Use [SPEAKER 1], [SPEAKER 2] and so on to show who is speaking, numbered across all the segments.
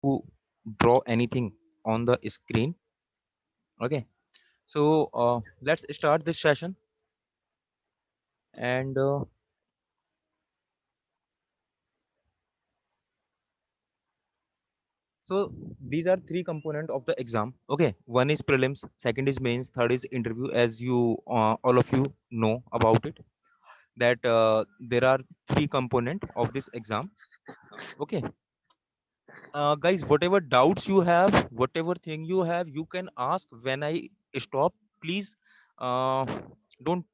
[SPEAKER 1] to draw anything on the screen. Okay, so let's start this session. And so these are three component of the exam. Okay, one is prelims, second is mains, third is interview. As you all of you know about it, that there are three component of this exam. Okay, guys, whatever doubts you have, whatever thing you have, you can ask when I stop. Please uh, don't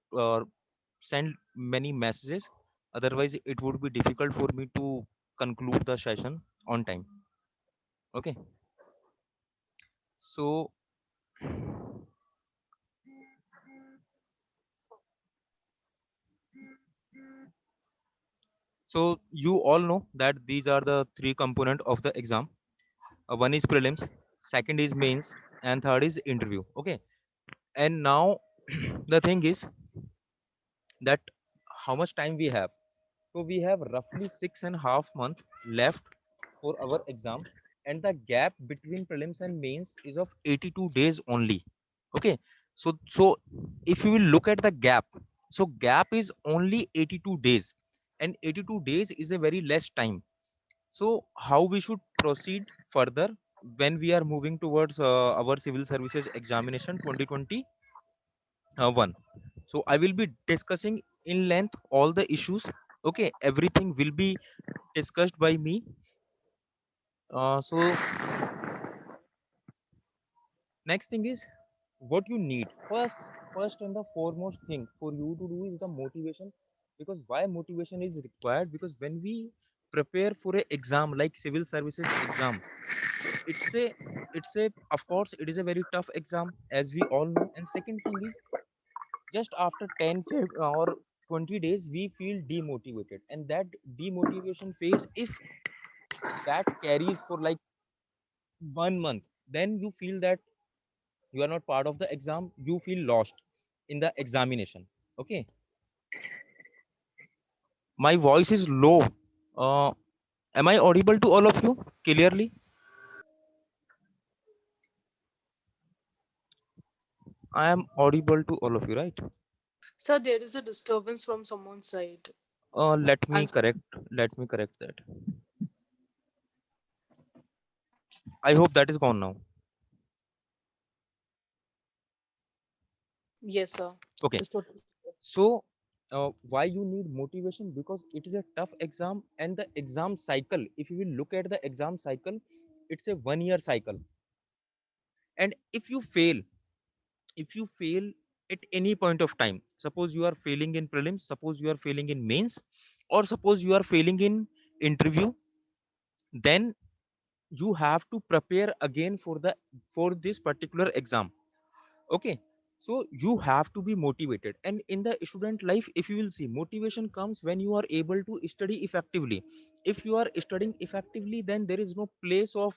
[SPEAKER 1] send many messages, otherwise it would be difficult for me to conclude the session on time. Okay, so you all know that these are the three component of the exam. One is prelims, second is mains, and third is interview. Okay, and now the thing is that how much time we have. So we have roughly 6.5 months left for our exam, and the gap between prelims and mains is of 82 days only. Okay, so if you will look at the gap, so gap is only 82 days, and 82 days is a very less time. So how we should proceed further when we are moving towards our civil services examination 2021? So I will be discussing in length all the issues. Okay, everything will be discussed by me. So next thing is what you need. First and the foremost thing for you to do is the motivation. Because why motivation is required? Because when we prepare for a exam like civil services exam, it's a of course it is a very tough exam, as we all know. And second thing is, just after or 20 days we feel demotivated, and that demotivation phase, if that carries for like 1 month, then you feel that you are not part of the exam, you feel lost in the examination. Okay, my voice is low. uh, am I audible to all of you clearly? I am audible to all of you, right?
[SPEAKER 2] So there is a disturbance from someone's side.
[SPEAKER 1] Let me
[SPEAKER 2] I'm
[SPEAKER 1] correct, that. I hope that is gone now.
[SPEAKER 2] yes, sir.
[SPEAKER 1] Okay,
[SPEAKER 2] It's totally.
[SPEAKER 1] so why you need motivation? Because it is a tough exam, and the exam cycle, if you will look at the exam cycle, it's a 1 year cycle. And if you fail at any point of time, suppose you are failing in prelims, suppose you are failing in mains, or suppose you are failing in interview, then you have to prepare again for the for this particular exam. Okay, so you have to be motivated. And in the student life, if you will see, motivation comes when you are able to study effectively. If you are studying effectively, then there is no place of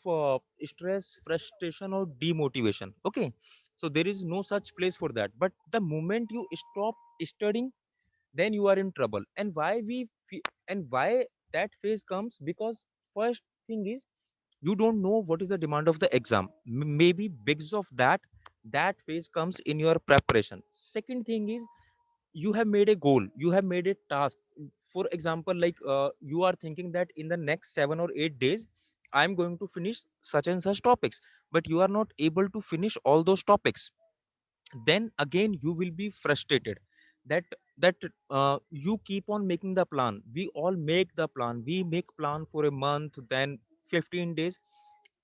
[SPEAKER 1] stress, frustration, or demotivation. Okay, so there is no such place for that. But the moment you stop studying, then you are in trouble. And and why that phase comes? Because first thing is, you don't know what is the demand of the exam. Maybe because of that, that phase comes in your preparation. Second thing is, you have made a goal, you have made a task. For example, like you are thinking that in the next 7 or 8 days I am going to finish such and such topics, but you are not able to finish all those topics. Then again you will be frustrated. That you keep on making the plan. We all make the plan, we make plan for a month, then 15 days.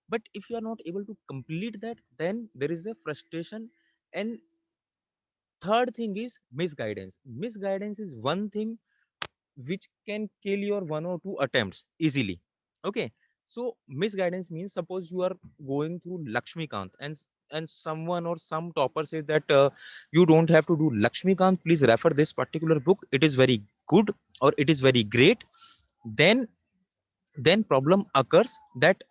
[SPEAKER 1] But if you are not able to complete that, then there is a frustration. And third thing is misguidance. Misguidance is one thing which can kill your 1 or 2 attempts easily. Okay, so misguidance means, suppose you are going through Lakshmikant, and someone or some topper says that you don't have to do Lakshmikant, please refer this particular book, it is very good, or it is very great. Then then problem occurs that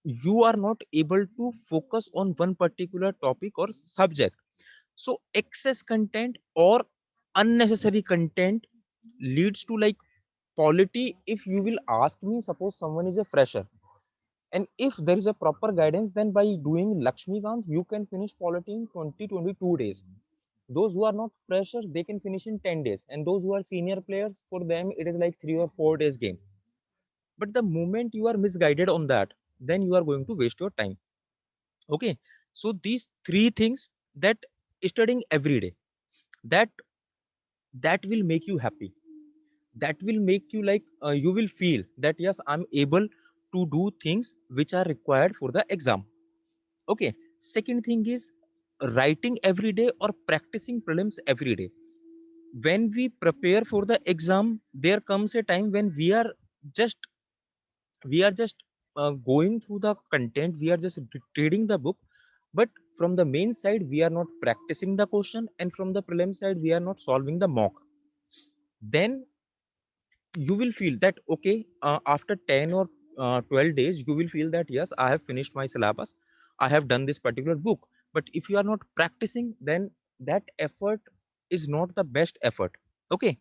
[SPEAKER 1] you are not able to focus on one particular topic or subject. So excess content or unnecessary content leads to like polity. If you will ask me, suppose someone is a fresher, And if there is a proper guidance, then by doing Lakshmikant you can finish polity in 20-22 days. Those who are not freshers, they can finish in 10 days, and those who are senior players, for them it is like 3 or 4 days game. But the moment you are misguided on that, then you are going to waste your time. Okay, so these three things, that studying every day, that that will make you happy, that will make you like you will feel that yes, I'm able to do things which are required for the exam. Okay, second thing is writing every day or practicing prelims every day. When we prepare for the exam, there comes a time when just we are just going through the content, we are just reading the book, but from the main side we are not practicing the question, and from the prelim side we are not solving the mock. Then you will feel that okay, after 10 or 12 days you will feel that yes, I have finished my syllabus, I have done this particular book. But if you are not practicing, then that effort is not the best effort. Okay,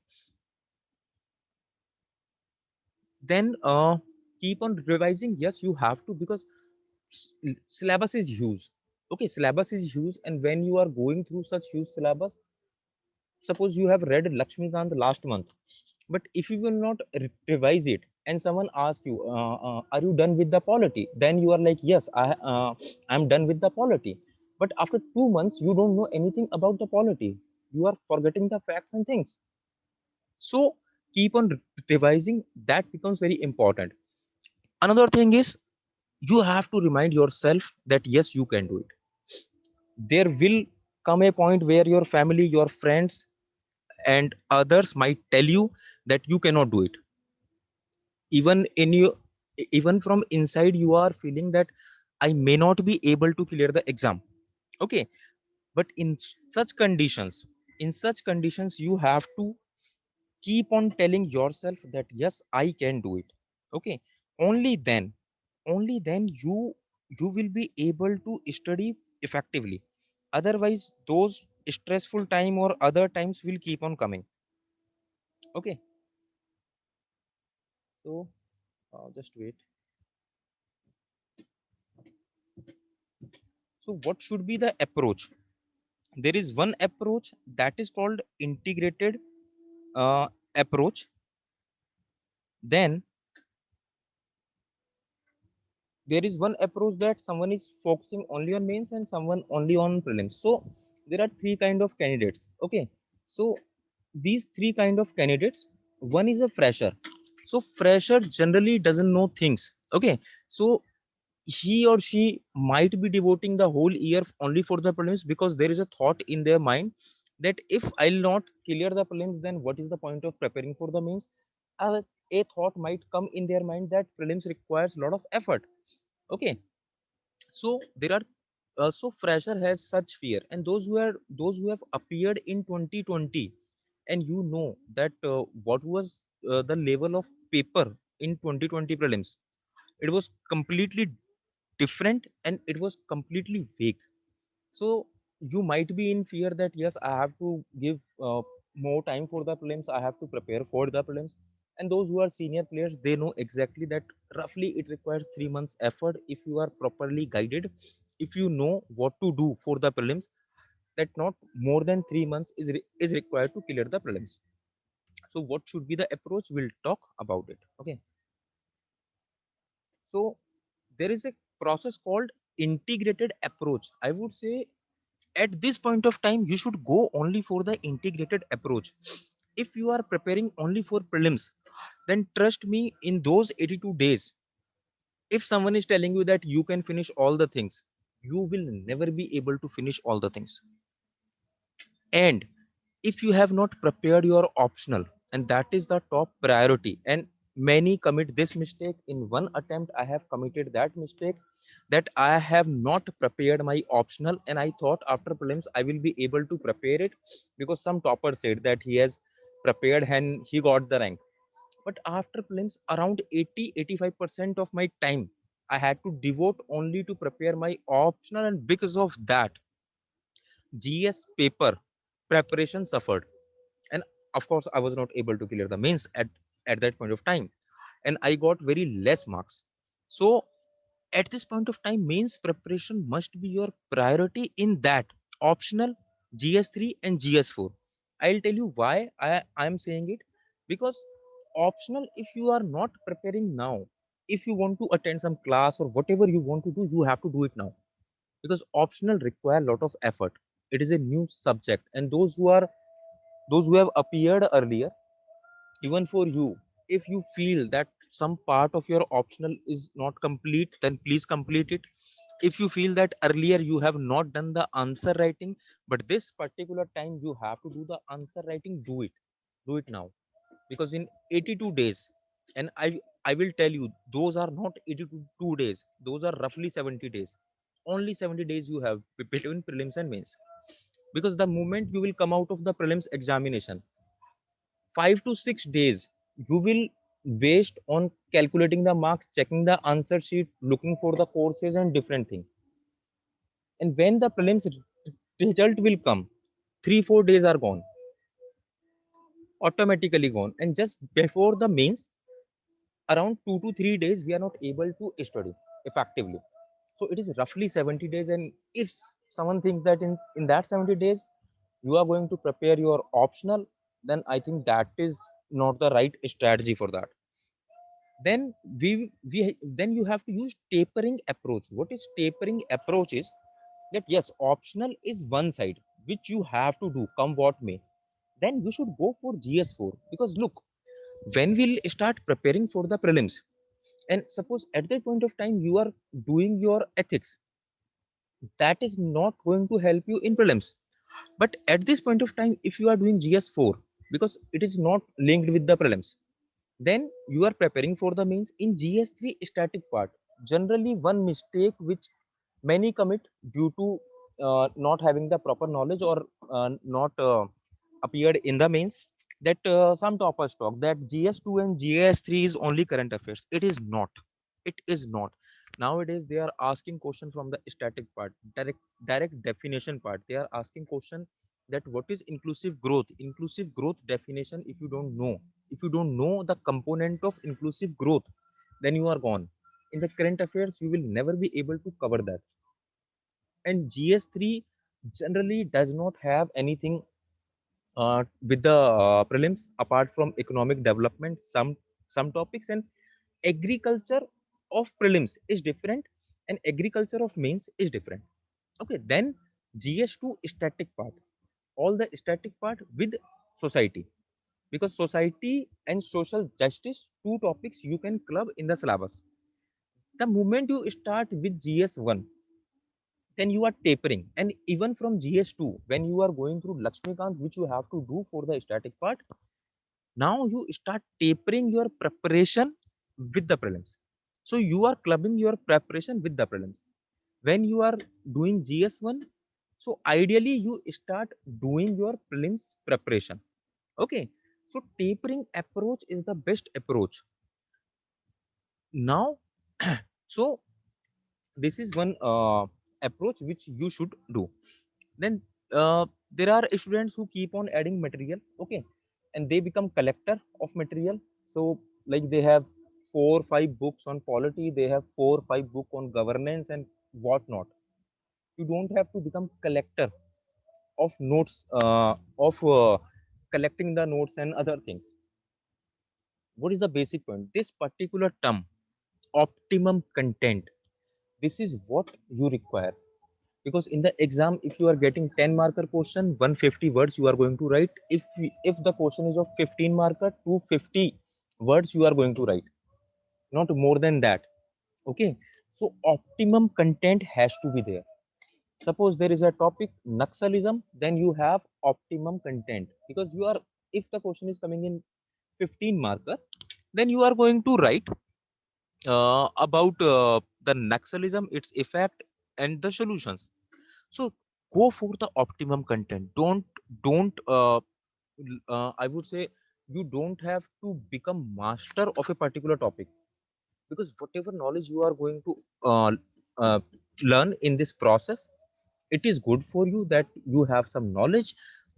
[SPEAKER 1] then keep on revising. Yes, you have to, because syllabus is huge. Okay, syllabus is huge, and when you are going through such huge syllabus, suppose you have read Lakshmikant last month, but if you will not revise it, and someone asks you, are you done with the polity, then you are like yes, I'm done with the polity. But after 2 months you don't know anything about the polity, you are forgetting the facts and things. So keep on revising, that becomes very important. Another thing is, you have to remind yourself that yes, you can do it. There will come a point where your family, your friends, and others might tell you that you cannot do it. Even in you, even from inside you are feeling that I may not be able to clear the exam. Okay, but in such conditions you have to keep on telling yourself that yes, I can do it. Okay, only then, only then you will be able to study effectively. Otherwise those stressful time or other times will keep on coming. Okay, so just wait. So what should be the approach? There is one approach that is called integrated approach. Then there is one approach that someone is focusing only on mains and someone only on prelims. So there are three kind of candidates. Okay, so these three kind of candidates, one is a fresher. So fresher generally doesn't know things. Okay, so he or she might be devoting the whole year only for the prelims, because there is a thought in their mind that if I'll not clear the prelims, then what is the point of preparing for the mains. A thought might come in their mind that prelims requires a lot of effort. Okay, so there are so fresher has such fear, and those who have appeared in 2020, and you know that what was the level of paper in 2020 prelims. It was completely different, and it was completely vague. So you might be in fear that yes, I have to give more time for the prelims, I have to prepare for the prelims. And those who are senior players, they know exactly that roughly it requires 3 months effort if you are properly guided, if you know what to do for the prelims, that not more than 3 months is required to clear the prelims. So what should be the approach, we'll talk about it. Okay, so there is a process called integrated approach. I would say at this point of time you should go only for the integrated approach. If you are preparing only for prelims, then trust me, in those 82 days, if someone is telling you that you can finish all the things, you will never be able to finish all the things. And if you have not prepared your optional, and that is the top priority, and many commit this mistake. In one attempt I have committed that mistake, that I have not prepared my optional, and I thought after prelims I will be able to prepare it, because some topper said that he has prepared and he got the rank. But after prelims, around 80-85% of my time I had to devote only to prepare my optional, and because of that GS paper preparation suffered. And of course I was not able to clear the mains at that point of time, and I got very less marks. So At this point of time, mains preparation must be your priority in that optional GS3 and GS4. I'll tell you why I'm saying it. Because optional, if you are not preparing now, if you want to attend some class or whatever you want to do, you have to do it now. Because optional require a lot of effort. It is a new subject, and those who have appeared earlier, even for you, if you feel that some part of your optional is not complete, then please complete it. If you feel that earlier you have not done the answer writing, but this particular time you have to do the answer writing, do it now. Because in 82 days, and I will tell you, those are not 82 days, those are roughly 70 days. Only 70 days you have between prelims and mains. Because the moment you will come out of the prelims examination, 5 to 6 days you will waste on calculating the marks, checking the answer sheet, looking for the courses and different things. And when the prelims result will come, 3 4 days are gone, automatically gone. And just before the mains, around 2 to 3 days we are not able to study effectively. So it is roughly 70 days. And if someone thinks that in that 70 days you are going to prepare your optional, then I think that is not the right strategy for that. Then we then you have to use tapering approach. What is tapering approach is that yes, optional is one side which you have to do come what may. Then you should go for GS4. Because look, when we'll start preparing for the prelims, and suppose at that point of time you are doing your ethics, that is not going to help you in prelims. But at this point of time, if you are doing GS4, because it is not linked with the prelims, then you are preparing for the mains in GS3 static part. Generally, one mistake which many commit due to not having the proper knowledge, or not appeared in the mains, that some toppers talk that GS2 and GS3 is only current affairs. It is not. It is not. Nowadays, they are asking question from the static part, direct definition part. They are asking question that what is inclusive growth? Inclusive growth definition. If you don't know the component of inclusive growth, then you are gone. In the current affairs, you will never be able to cover that. And GS3 generally does not have anything with the prelims apart from economic development, some topics. And agriculture of prelims is different, and agriculture of mains is different. Okay, then GS2 static part, all the static part with society. Because society and social justice, two topics you can club in the syllabus. The moment you start with GS1, then you are tapering. And even from GS2, when you are going through Lakshmikant, which you have to do for the static part, now you start tapering your preparation with the prelims. So you are clubbing your preparation with the prelims. When you are doing GS1, so ideally you start doing your prelims preparation. Okay, so tapering approach is the best approach. Now, so this is one approach which you should do. Then there are students who keep on adding material. Okay, and they become collector of material. So like they have 4 5 books on polity, they have 4 5 book on governance and whatnot. You don't have to become collector of notes, of collecting the notes and other things. What is the basic point? This particular term, optimum content, this is what you require. Because in the exam, if you are getting 10 marker question, 150 words you are going to write. If the question is of 15 marker, 250 words you are going to write, not more than that. Okay, so optimum content has to be there. Suppose there is a topic Naxalism, then you have optimum content. Because you are, if the question is coming in 15 marker, then you are going to write about the Naxalism, its effect and the solutions. So go for the optimum content. Don't I would say, you don't have to become master of a particular topic. Because whatever knowledge you are going to uh, learn in this process, it is good for you that you have some knowledge.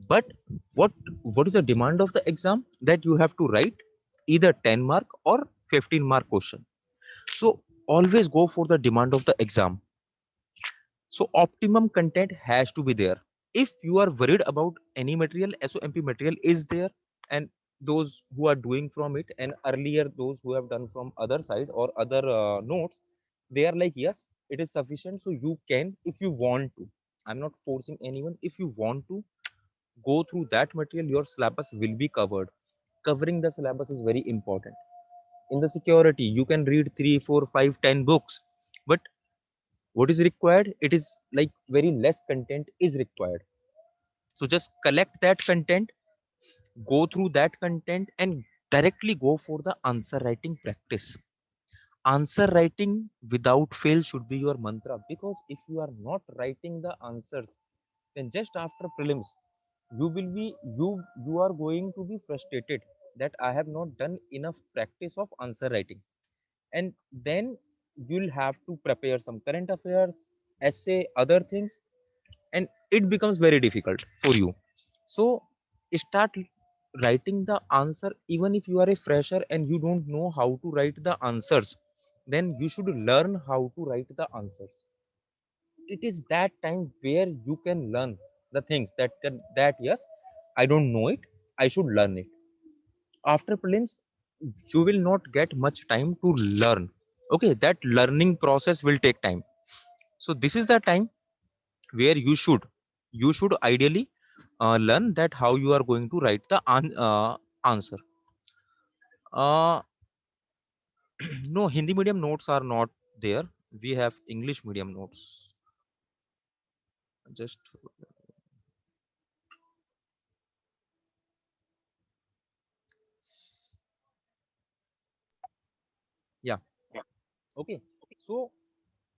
[SPEAKER 1] But what what is the demand of the exam? That you have to write either 10 mark or 15 mark question. So Always go for the demand of the exam. So optimum content has to be there. If you are worried about any material, SOMP material is there, and those who are doing from it, and earlier those who have done from other side or other notes, they are like, yes, it is sufficient. So you can, if you want to. I'm not forcing anyone. If you want to go through that material, your syllabus will be covered. Covering the syllabus is very important. In the security, you can read 3, 4, 5, 10 books, but what is required, it is like very less content is required. So just collect that content, go through that content, and directly go for the answer writing practice. Answer writing without fail should be your mantra, because if you are not writing the answers, then just after prelims you will be, you are going to be frustrated that I have not done enough practice of answer writing. And then you'll have to prepare some current affairs, essay, other things, and it becomes very difficult for you. So start writing the answer. Even if you are a fresher and you don't know how to write the answers, then you should learn how to write the answers. It is that time where you can learn the things that yes, I don't know it, I should learn it. After prelims you will not get much time to learn. Okay, that learning process will take time. So this is the time where you should ideally learn that how you are going to write the answer. uh, no, Hindi medium notes are not there. We have English medium notes. Just, yeah. Okay, so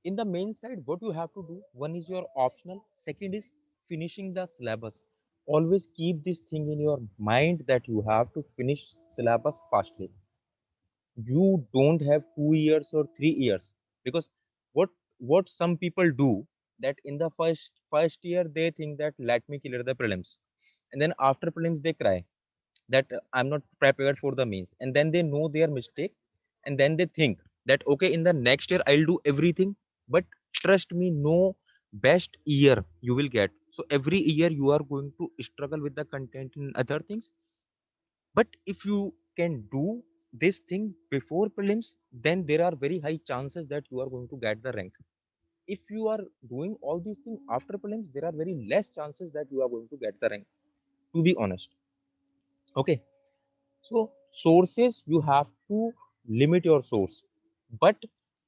[SPEAKER 1] in the main side what you have to do, one is your optional, second is finishing the syllabus. Always keep this thing in your mind that you have to finish syllabus fastly. You don't have 2 years or 3 years, because what some people do, that in the first year they think that let me clear the prelims, and then after prelims they cry that I'm not prepared for the mains, and then they know their mistake, and then they think that okay, in the next year I'll do everything. But trust me, no best year you will get. So every year you are going to struggle with the content and other things. But if you can do this thing before prelims, then there are very high chances that you are going to get the rank. If you are doing all these things after prelims, there are very less chances that you are going to get the rank, to be honest. Okay, so sources, you have to limit your source. But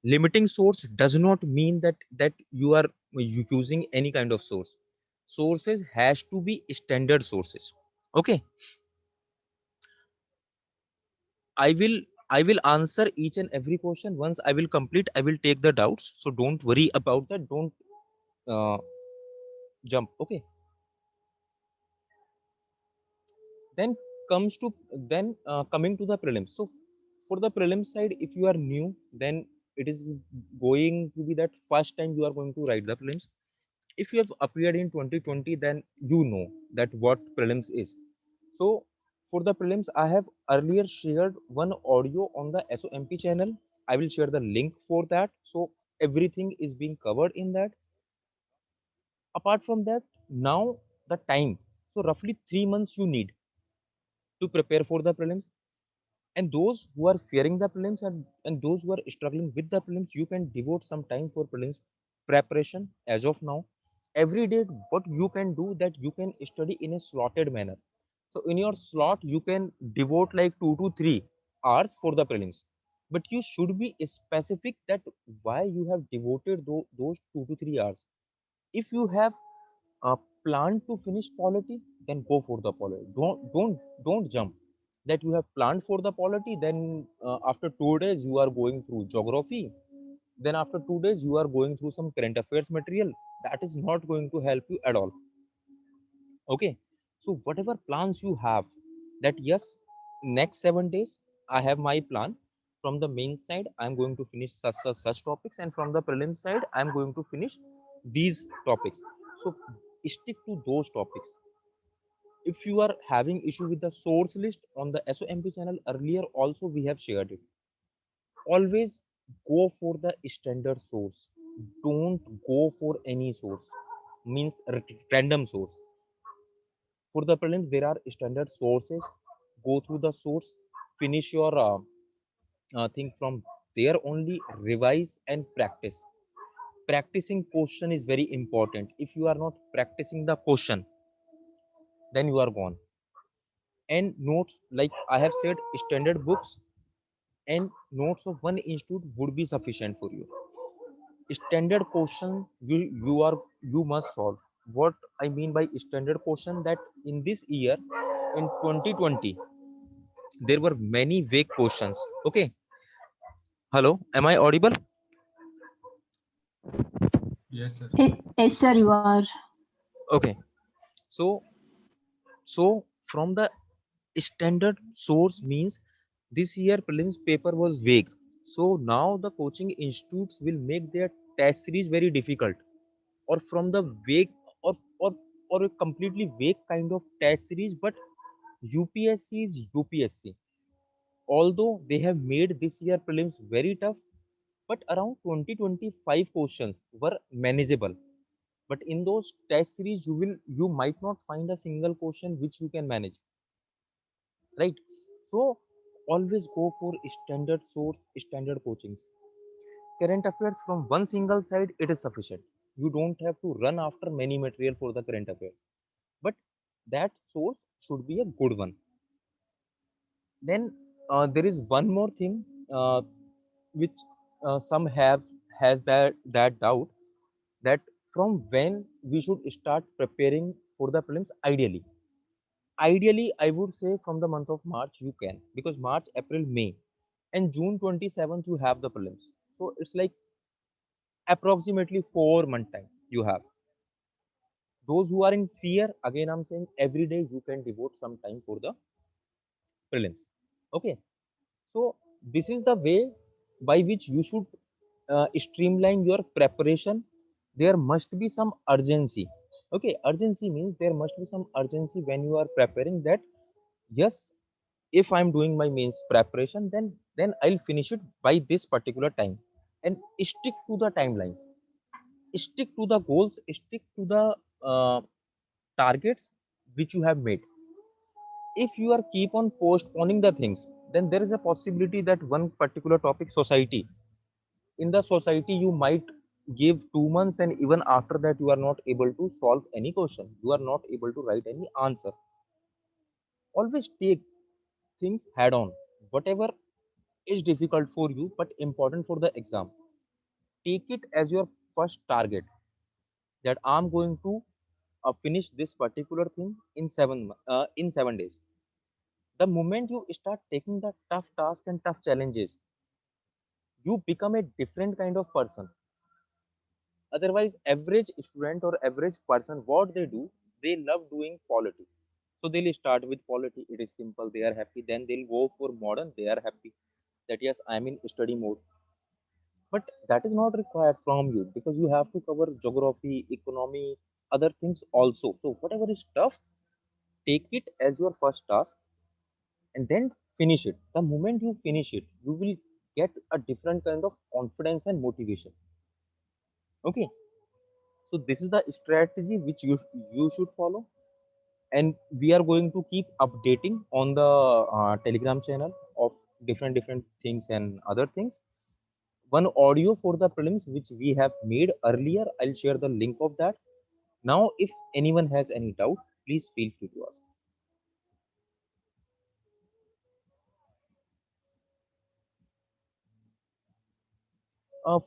[SPEAKER 1] limiting source does not mean that you are using any kind of source. Sources has to be standard sources. Okay, I will answer each and every question. Once I will complete, I will take the doubts, so don't worry about that. Don't uh, jump. Okay, then comes to then coming to the prelims. So for the prelims side, if you are new, then it is going to be that first time you are going to write the prelims. If you have appeared in 2020, then you know that what prelims is. So for the prelims, I have earlier shared one audio on the SOMP channel. I will share the link for that, so everything is being covered in that. Apart from that, now the time, so roughly 3 months you need to prepare for the prelims. And those who are fearing the prelims, and those who are struggling with the prelims, you can devote some time for prelims preparation as of now. Every day what you can do, that you can study in a slotted manner. So in your slot you can devote like 2 to 3 hours for the prelims, but you should be specific that why you have devoted those 2 to 3 hours. If you have a plan to finish polity, then go for the polity. Don't jump that you have planned for the polity, then after 2 days you are going through geography, then after 2 days you are going through some current affairs material. That is not going to help you at all. Okay, so whatever plans you have, that yes, next 7 days I have my plan. From the main side I'm going to finish such topics, and from the prelim side I'm going to finish these topics. So stick to those topics. If you are having issue with the source list on the SOMP channel, earlier also we have shared it. Always Go for the standard source. Don't go for any source. Means random source. For the prelims, there are standard sources. Go through the source. Finish your thing from there only. Revise and practice. Practicing question is very important. If you are not practicing the question, then you are gone. And notes, like I have said, standard books and notes of one institute would be sufficient for you. Standard question you must solve. What I mean by standard question, that in this year, in 2020, there were many vague questions. Okay, hello, am I audible?
[SPEAKER 3] Yes, sir.
[SPEAKER 4] Yes, sir, you are.
[SPEAKER 1] Okay, so from the standard source means this year prelims paper was vague, so now the coaching institutes will make their test series very difficult, or from the vague, or or or a completely vague kind of test series. But UPSC is UPSC. Although they have made this year prelims very tough, but around 20-25 questions were manageable. But in those test series, you might not find a single question which you can manage, right? So always go for standard source, standard coachings. Current affairs from one single side, it is sufficient. You don't have to run after many material for the current affairs. But that source should be a good one. Then there is one more thing, which some have has that doubt, that from when we should start preparing for the prelims. Ideally I would say from the month of March you can, because March, April, May, and June 27th you have the prelims. So it's like approximately 4 month time you have. Those who are in fear, again I'm saying every day you can devote some time for the prelims. Okay, so this is the way by which you should streamline your preparation. There must be some urgency. Okay, urgency means there must be some urgency when you are preparing, that yes, if I'm doing my mains preparation, then I'll finish it by this particular time, and stick to the timelines, stick to the goals, stick to the uh, targets which you have made. If you are keep on postponing the things, then there is a possibility that one particular topic, society, in the society you might give 2 months, and even after that you are not able to solve any question, you are not able to write any answer. Always take things head on. Whatever is difficult for you but important for the exam, take it as your first target, that I'm going to finish this particular thing in 7 days. The moment you start taking the tough task and tough challenges, you become a different kind of person. Otherwise, average student or average person, what they do, they love doing polity. So they'll start with polity, it is simple, they are happy. Then they'll go for modern, they are happy, that yes, I'm in study mode. But that is not required from you, because you have to cover geography, economy, other things also. So whatever is tough, take it as your first task, and then finish it. The moment you finish it, you will get a different kind of confidence and motivation. Okay, so this is the strategy which you should follow, and we are going to keep updating on the Telegram channel of different things and other things. One audio for the prelims which we have made earlier, I'll share the link of that. Now if anyone has any doubt, please feel free to ask.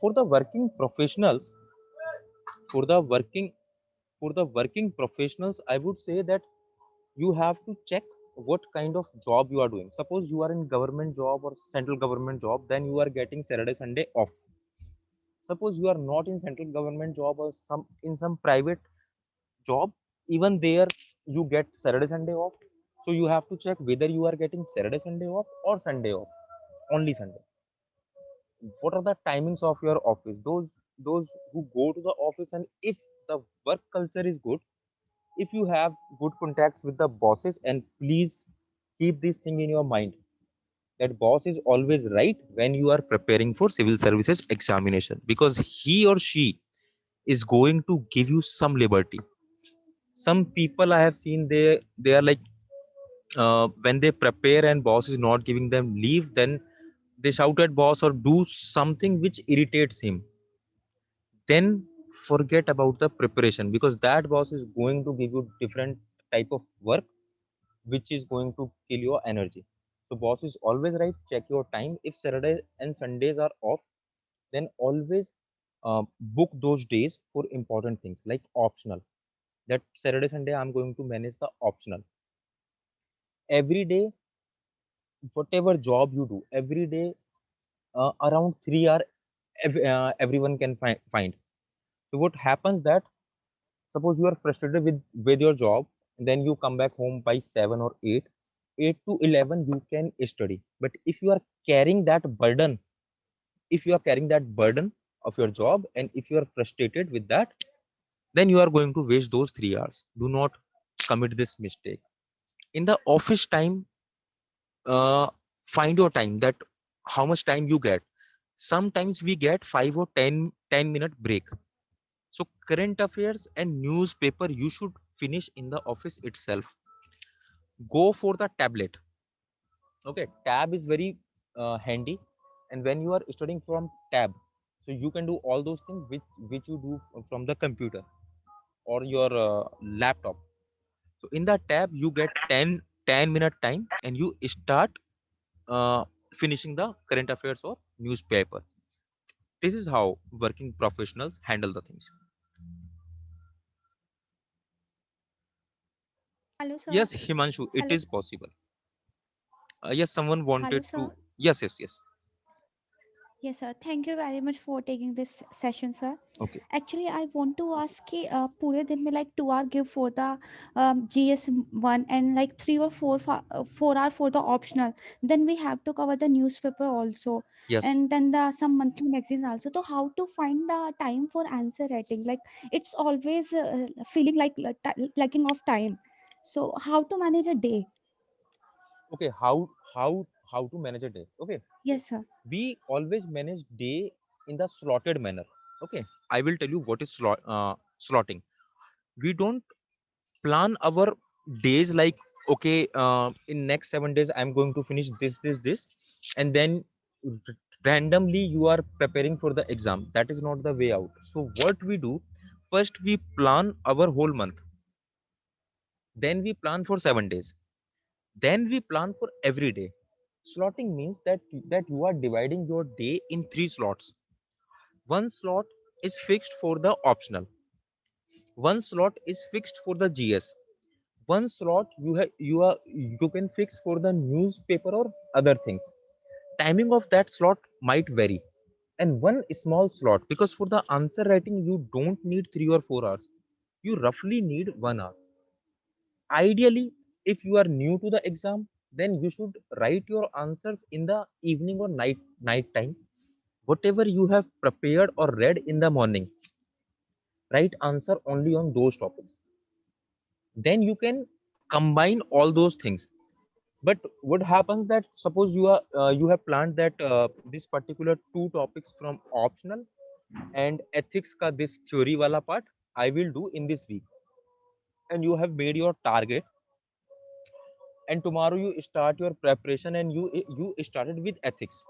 [SPEAKER 1] For the working professionals, for the working for the working professionals, I would say that you have to check what kind of job you are doing. Suppose you are in government job or central government job, then you are getting Saturday Sunday off. Suppose you are not in central government job or some in some private job, even there you get Saturday Sunday off. So you have to check whether you are getting Saturday Sunday off or Sunday off, only Sunday. What are the timings of your office? Those who go to the office, and if the work culture is good, if you have good contacts with the bosses, and please keep this thing in your mind, that boss is always right when you are preparing for civil services examination, because he or she is going to give you some liberty. Some people I have seen, they are like, when they prepare and boss is not giving them leave, then they shout at boss or do something which irritates him. Then forget about the preparation, because that boss is going to give you different type of work which is going to kill your energy. So boss is always right. Check your time. If Saturday and Sundays are off, then always book those days for important things like optional. That Saturday Sunday I'm going to manage the optional. Every day, whatever job you do, every day, around 3 hour, everyone can find. So what happens that, suppose you are frustrated with your job, then you come back home by 7 or 8, 8 to 11 you can study. But if you are carrying that burden, if you are carrying that burden of your job, and if you are frustrated with that, then you are going to waste those 3 hours. Do not commit this mistake. In the office time, uh, find your time, that how much time you get. Sometimes we get 5 or 10 minute break. So current affairs and newspaper you should finish in the office itself. Go for the tablet. Okay, tab is very handy, and when you are studying from tab, so you can do all those things which you do from the computer or your laptop. So in that tab you get 10 minute time, and you start uh, finishing the current affairs or newspaper. This is how working professionals handle the things.
[SPEAKER 3] Hello, sir.
[SPEAKER 1] Yes, Himanshu, it
[SPEAKER 3] Hello,
[SPEAKER 1] is possible. Yes, someone
[SPEAKER 3] hello,
[SPEAKER 1] wanted to.
[SPEAKER 3] sir.
[SPEAKER 1] Yes, yes, yes.
[SPEAKER 3] Yes, sir. Thank you very much for taking this session, sir.
[SPEAKER 1] Okay.
[SPEAKER 3] Actually, I want to ask कि पूरे दिन में like 2 hour give for the GS1 and like 4 hour for the optional. Then we have to cover the newspaper also,
[SPEAKER 1] Yes.
[SPEAKER 3] and then the some monthly magazines also. So how to find the time for answer writing? Like it's always feeling like lacking of time. So how to manage a day?
[SPEAKER 1] Okay. How to manage a day? Okay.
[SPEAKER 3] Yes, sir.
[SPEAKER 1] We always manage day in the slotted manner. Okay. I will tell you what is slotting. We don't plan our days like, okay, in next 7 days I'm going to finish this, and then randomly you are preparing for the exam. That is not the way out. So what we do, first we plan our whole month, then we plan for 7 days, then we plan for every day. Slotting means that you are dividing your day in three slots. One slot is fixed for the optional, one slot is fixed for the GS, one slot you can fix for the newspaper or other things. Timing of that slot might vary. And one small slot, because for the answer writing you don't need 3 or 4 hours, you roughly need 1 hour. Ideally, if you are new to the exam, then you should write your answers in the evening or night time. Whatever you have prepared or read in the morning, write answer only on those topics. Then you can combine all those things. But what happens that, suppose you have planned that this particular two topics from optional and ethics ka this theory wala part I will do in this week, and you have made your target, and tomorrow you start your preparation, and you started with ethics,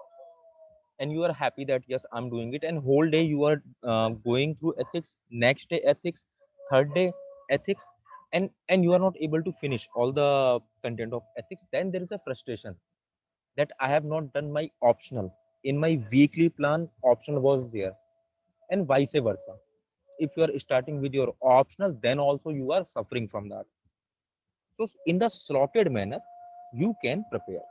[SPEAKER 1] and you are happy that yes I'm doing it, and whole day you are going through ethics, next day ethics, third day ethics, and you are not able to finish all the content of ethics. Then there is a frustration that I have not done my optional. In my weekly plan optional was there, and vice versa. If you are starting with your optional, then also you are suffering from that. So in the slotted manner you can prepare.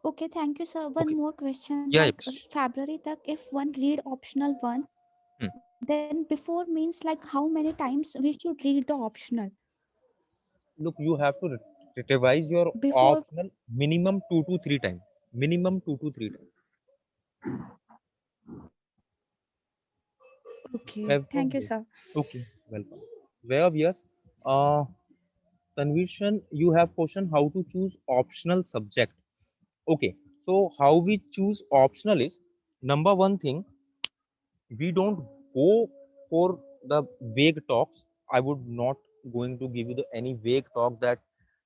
[SPEAKER 3] Okay, thank you, sir. One
[SPEAKER 1] Okay.
[SPEAKER 3] more question.
[SPEAKER 1] Yeah,
[SPEAKER 3] Like
[SPEAKER 1] yes.
[SPEAKER 3] February, tak, if one read optional one,
[SPEAKER 1] Hmm.
[SPEAKER 3] then before means like how many times we should read the optional
[SPEAKER 1] Look, you have to revise your
[SPEAKER 3] before.
[SPEAKER 1] optional minimum 2 to 3 times. Minimum 2 to 3 times.
[SPEAKER 3] Okay, thank you,
[SPEAKER 1] Every
[SPEAKER 3] sir.
[SPEAKER 1] day. Okay, welcome. Where, yes? Uh, Conversion, you have question how to choose optional subject. Okay, so how we choose optional is number one thing, we don't go for the vague talks. I would not going to give you any vague talk that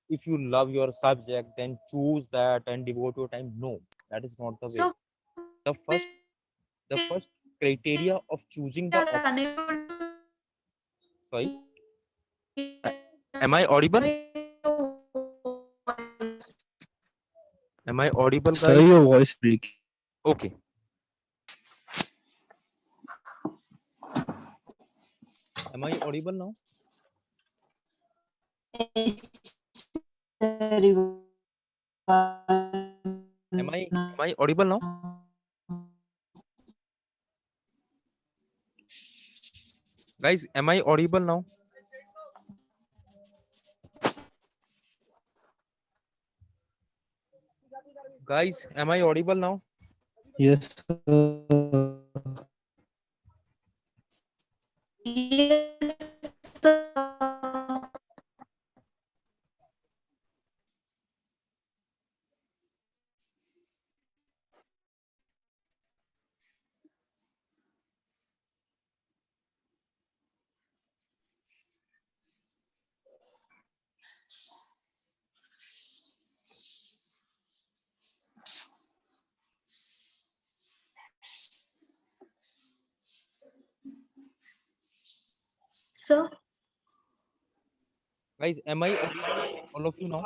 [SPEAKER 1] if you love your subject, then choose that and devote your time. No, that is not the way. The first, the first criteria of choosing the option. Sorry, A- am I audible? Am I audible,
[SPEAKER 4] Sir,
[SPEAKER 1] guys?
[SPEAKER 4] your voice breaking.
[SPEAKER 1] Okay. Am I audible now? Am I audible now? Guys, am I audible now? Guys, am I audible now?
[SPEAKER 4] Yes, sir.
[SPEAKER 5] Sir,
[SPEAKER 1] Guys, am I audible? All of you now?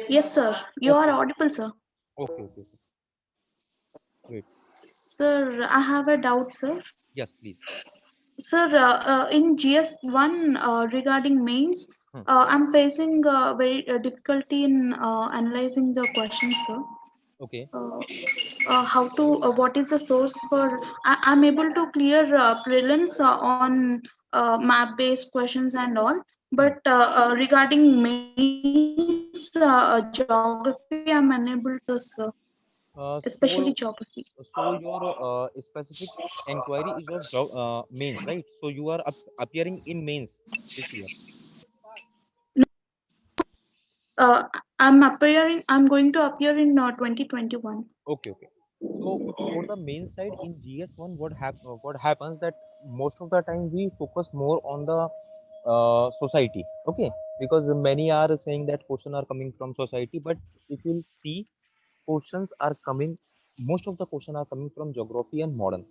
[SPEAKER 5] yes, sir. You are
[SPEAKER 1] Okay.
[SPEAKER 5] audible, sir.
[SPEAKER 1] Okay, okay, okay. Wait.
[SPEAKER 5] Sir, I have a doubt, sir.
[SPEAKER 1] Yes, please.
[SPEAKER 5] Sir, in GS1 regarding mains,
[SPEAKER 1] Hmm.
[SPEAKER 5] I'm facing very difficulty in analyzing the questions, sir.
[SPEAKER 1] Okay.
[SPEAKER 5] Uh, how to, what is the source for, I'm able to clear prelims on map-based questions and all,
[SPEAKER 1] Hmm.
[SPEAKER 5] but regarding mains, geography, I'm unable to sir, especially geography.
[SPEAKER 1] So your specific inquiry is of mains, right? So you are appearing in mains this year.
[SPEAKER 5] Uh, I'm going to appear in 2021.
[SPEAKER 1] Okay, okay. So for the main side in GS1, what happens that most of the time we focus more on the society. Okay, because many are saying that question are coming from society, but if you see, questions are coming. Most of the question are coming from geography and modern.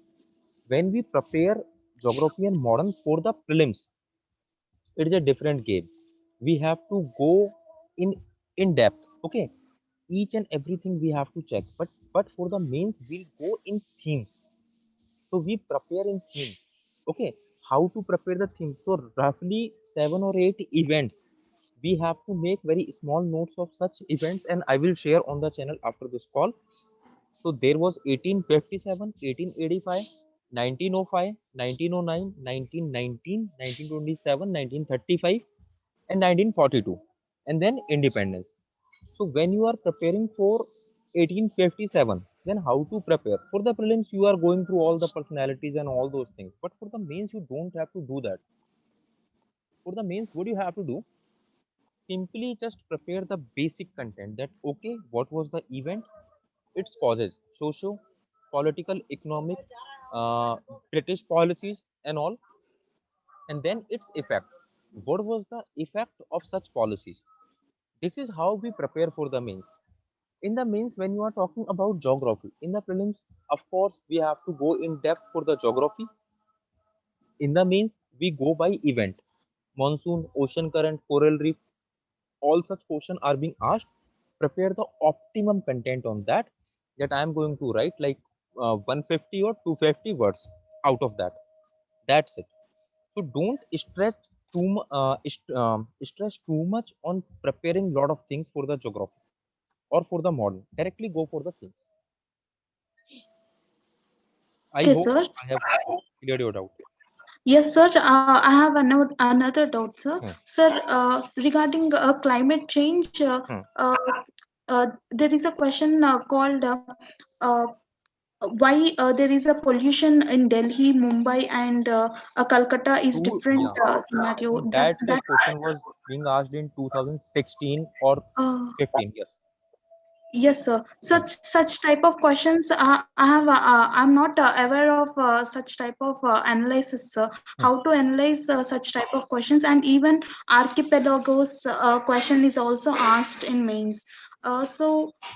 [SPEAKER 1] When we prepare geography and modern for the prelims, it is a different game. We have to go in depth. Okay, each and everything we have to check, but for the mains we'll go in themes. So we prepare in themes. Okay, how to prepare the themes? So roughly 7 or 8 events, we have to make very small notes of such events, and I will share on the channel after this call. So there was 1857, 1885, 1905, 1909, 1919, 1927, 1935, and 1942, and then independence. So when you are preparing for 1857, then how to prepare? For the prelims, you are going through all the personalities and all those things. But for the mains, you don't have to do that. For the mains, what you have to do? Simply just prepare the basic content that, okay, what was the event? Its causes, socio, political, economic, uh, British policies, and all, and then its effect. What was the effect of such policies? This is how we prepare for the mains. In the mains, when you are talking about geography, in the prelims, of course, we have to go in depth for the geography. In the mains, we go by event, monsoon, ocean current, coral reef, all such questions are being asked. Prepare the optimum content on that, that I am going to write like 150 or 250 words out of that. That's it. So don't stress too much on preparing lot of things for the geography or for the model. Directly go for the things. I
[SPEAKER 5] Okay,
[SPEAKER 1] hope
[SPEAKER 5] sir.
[SPEAKER 1] I have cleared your doubt.
[SPEAKER 5] Yes, sir. I have another doubt, sir.
[SPEAKER 1] Hmm,
[SPEAKER 5] Sir, regarding climate change,
[SPEAKER 1] hmm,
[SPEAKER 5] uh, there is a question called why there is a pollution in Delhi, Mumbai, and Calcutta is
[SPEAKER 1] Two,
[SPEAKER 5] different
[SPEAKER 1] yeah.
[SPEAKER 5] scenario.
[SPEAKER 1] So
[SPEAKER 5] That
[SPEAKER 1] that question was being asked in 2016 or
[SPEAKER 5] uh,
[SPEAKER 1] 15. Yes.
[SPEAKER 5] yes, sir.
[SPEAKER 1] Hmm.
[SPEAKER 5] Such type of questions. I'm not aware of such type of analysis, sir.
[SPEAKER 1] Hmm.
[SPEAKER 5] How to analyze such type of questions, and even archipelagos question is also asked in mains.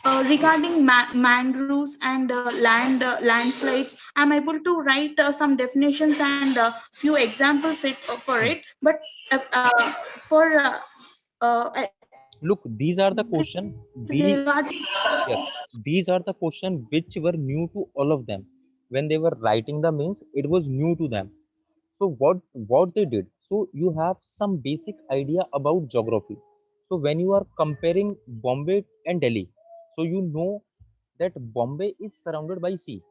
[SPEAKER 5] Regarding mangroves and landslides, I'm able to write some definitions and few examples for
[SPEAKER 1] Hmm.
[SPEAKER 5] it. But for
[SPEAKER 1] Look, these are the
[SPEAKER 5] with
[SPEAKER 1] question
[SPEAKER 5] regards,
[SPEAKER 1] we, yes, these are the question which were new to all of them. When they were writing the mains, it was new to them. So what they did? So you have some basic idea about geography. So when you are comparing Bombay and Delhi, so you know that Bombay is surrounded by sea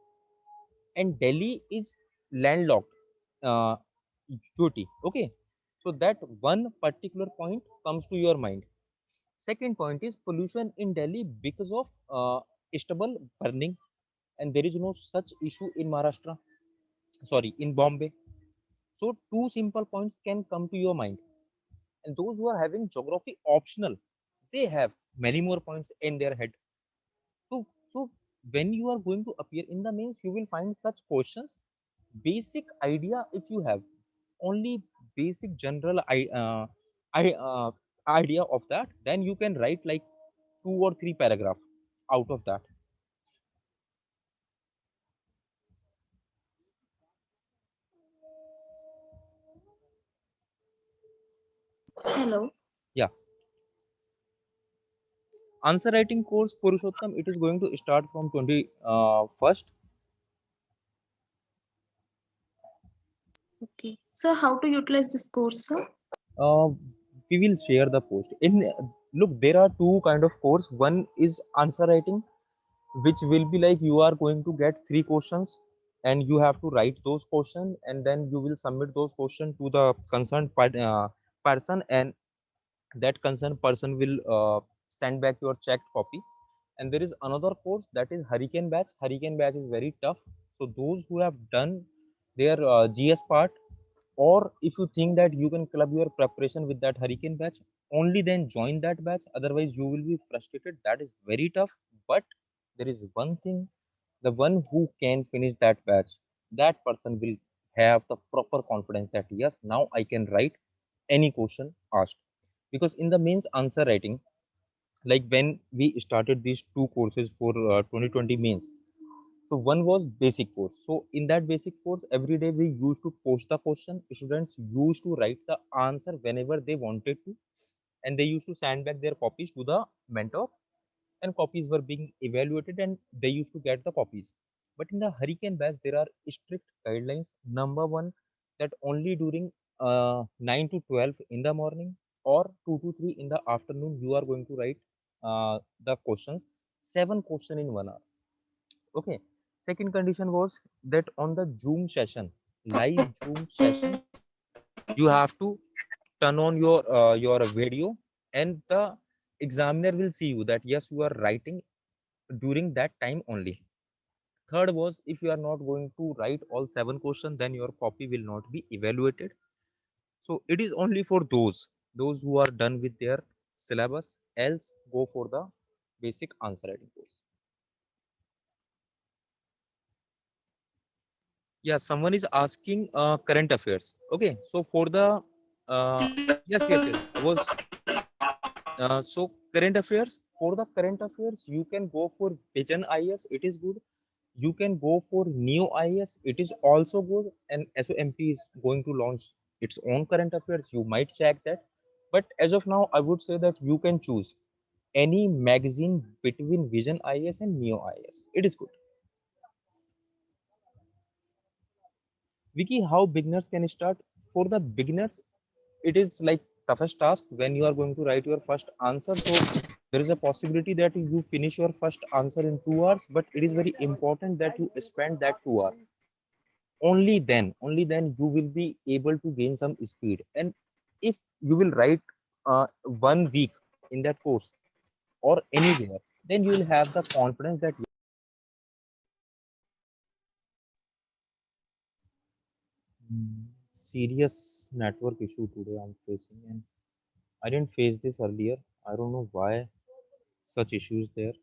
[SPEAKER 1] and Delhi is landlocked. Uh, UT. Okay. So that one particular point comes to your mind. Second point is pollution in Delhi because of stubble burning, and there is no such issue in Maharashtra. Sorry, in Bombay. So two simple points can come to your mind, and those who are having geography optional, they have many more points in their head. So when you are going to appear in the mains, you will find such questions. Basic idea if you have only basic general I idea of that, then you can write like two or three paragraph out of that.
[SPEAKER 5] hello.
[SPEAKER 1] Yeah. Answer writing course Purushottam, it is going to start from 21st.
[SPEAKER 5] Okay. So how to utilize this course, sir?
[SPEAKER 1] uh, we will share the post in. Look, there are two kind of course. One is answer writing, which will be like you are going to get three questions and you have to write those questions, and then you will submit those questions to the concerned person, and that concerned person will send back your checked copy. And there is another course that is hurricane batch. Hurricane batch is very tough. So those who have done their GS part, or if you think that you can club your preparation with that hurricane batch, only then join that batch, otherwise you will be frustrated. That is very tough. But there is one thing, the one who can finish that batch, that person will have the proper confidence that yes, now I can write any question asked. Because in the mains answer writing, like when we started these two courses for 2020 mains, so one was basic course. So in that basic course, every day we used to post the question. Students used to write the answer whenever they wanted to, and they used to send back their copies to the mentor, and copies were being evaluated, and they used to get the copies. But in the hurricane batch, there are strict guidelines. Number one, that only during 9 to 12 in the morning or 2 to 3 in the afternoon, you are going to write the questions, seven question in 1 hour. Okay. Second condition was that on the Zoom session, live Zoom session, you have to turn on your video, and the examiner will see you that yes, you are writing during that time only. Third was, if you are not going to write all seven questions, then your copy will not be evaluated. So it is only for those who are done with their syllabus. Else, go for the basic answer writing course. Yeah, someone is asking current affairs. Okay, so for the yes, I was so current affairs. For the current affairs, you can go for Vision IS. It is good. You can go for Neo IS. It is also good. And SOMP is going to launch its own current affairs. You might check that. But as of now, I would say that you can choose any magazine between Vision IS and Neo IS. It is good. Vicky, how beginners can start? For the beginners, it is like toughest task when you are going to write your first answer. So there is a possibility that you finish your first answer in 2 hours, but it is very important that you spend that 2 hours. Only then you will be able to gain some speed. And if you will write 1 week in that course or anywhere, then you will have the confidence that Mm, serious network issue today I'm facing, and I didn't face this earlier. I don't know why such issues there.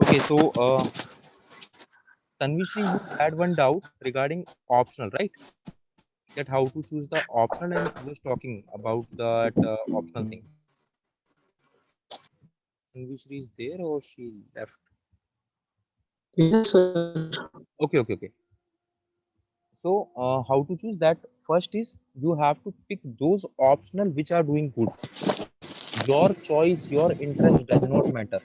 [SPEAKER 1] Okay, so Tanvishri, you had one doubt regarding optional, right? That how to choose the optional, and you was talking about that optional thing. Tanvishri is there or she left?
[SPEAKER 2] Yes, sir.
[SPEAKER 1] Okay, okay, okay. So how to choose that? First is you have to pick those optional which are doing good. Your choice, your interest does not matter.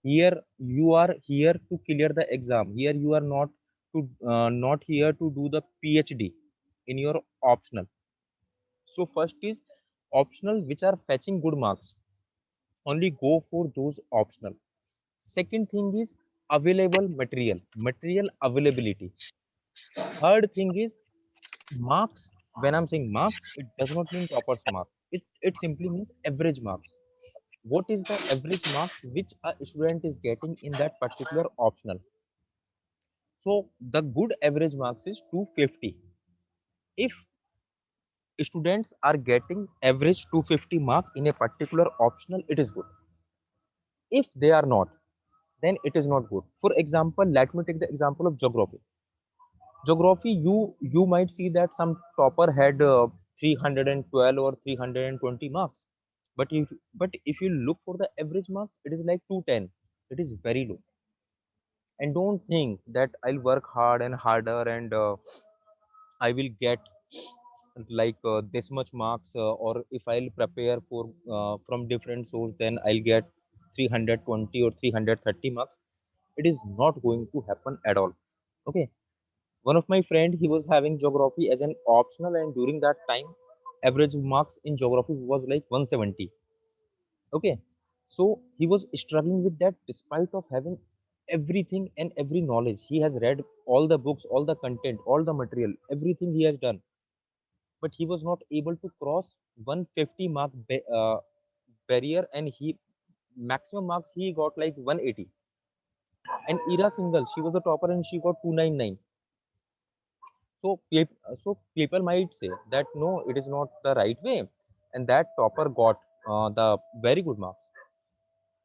[SPEAKER 1] Here you are here to clear the exam. Here you are not here to do the PhD in your optional. So first is optional which are fetching good marks. Only go for those optional. Second thing is available material, material availability. Third thing is marks. When I'm saying marks, it does not mean toppers marks. It simply means average marks. What is the average marks which a student is getting in that particular optional? So the good average marks is 250. If students are getting average 250 mark in a particular optional, it is good. If they are not, then it is not good. For example, let me take the example of geography. Geography, you might see that some topper had 312 or 320 marks, but if you look for the average marks, it is like 210. It is very low. And don't think that I'll work hard and harder and I will get like this much marks, or if I'll prepare for from different source, then I'll get 320 or 330 marks. It is not going to happen at all. Okay, one of my friend, he was having geography as an optional, and during that time average marks in geography was like 170. Okay, so he was struggling with that despite of having everything and every knowledge. He has read all the books, all the content, all the material, everything he has done, but he was not able to cross 150 mark barrier, and he maximum marks he got like 180. And Ira Single, she was the topper and she got 299. So people might say that no, it is not the right way, and that topper got the very good marks.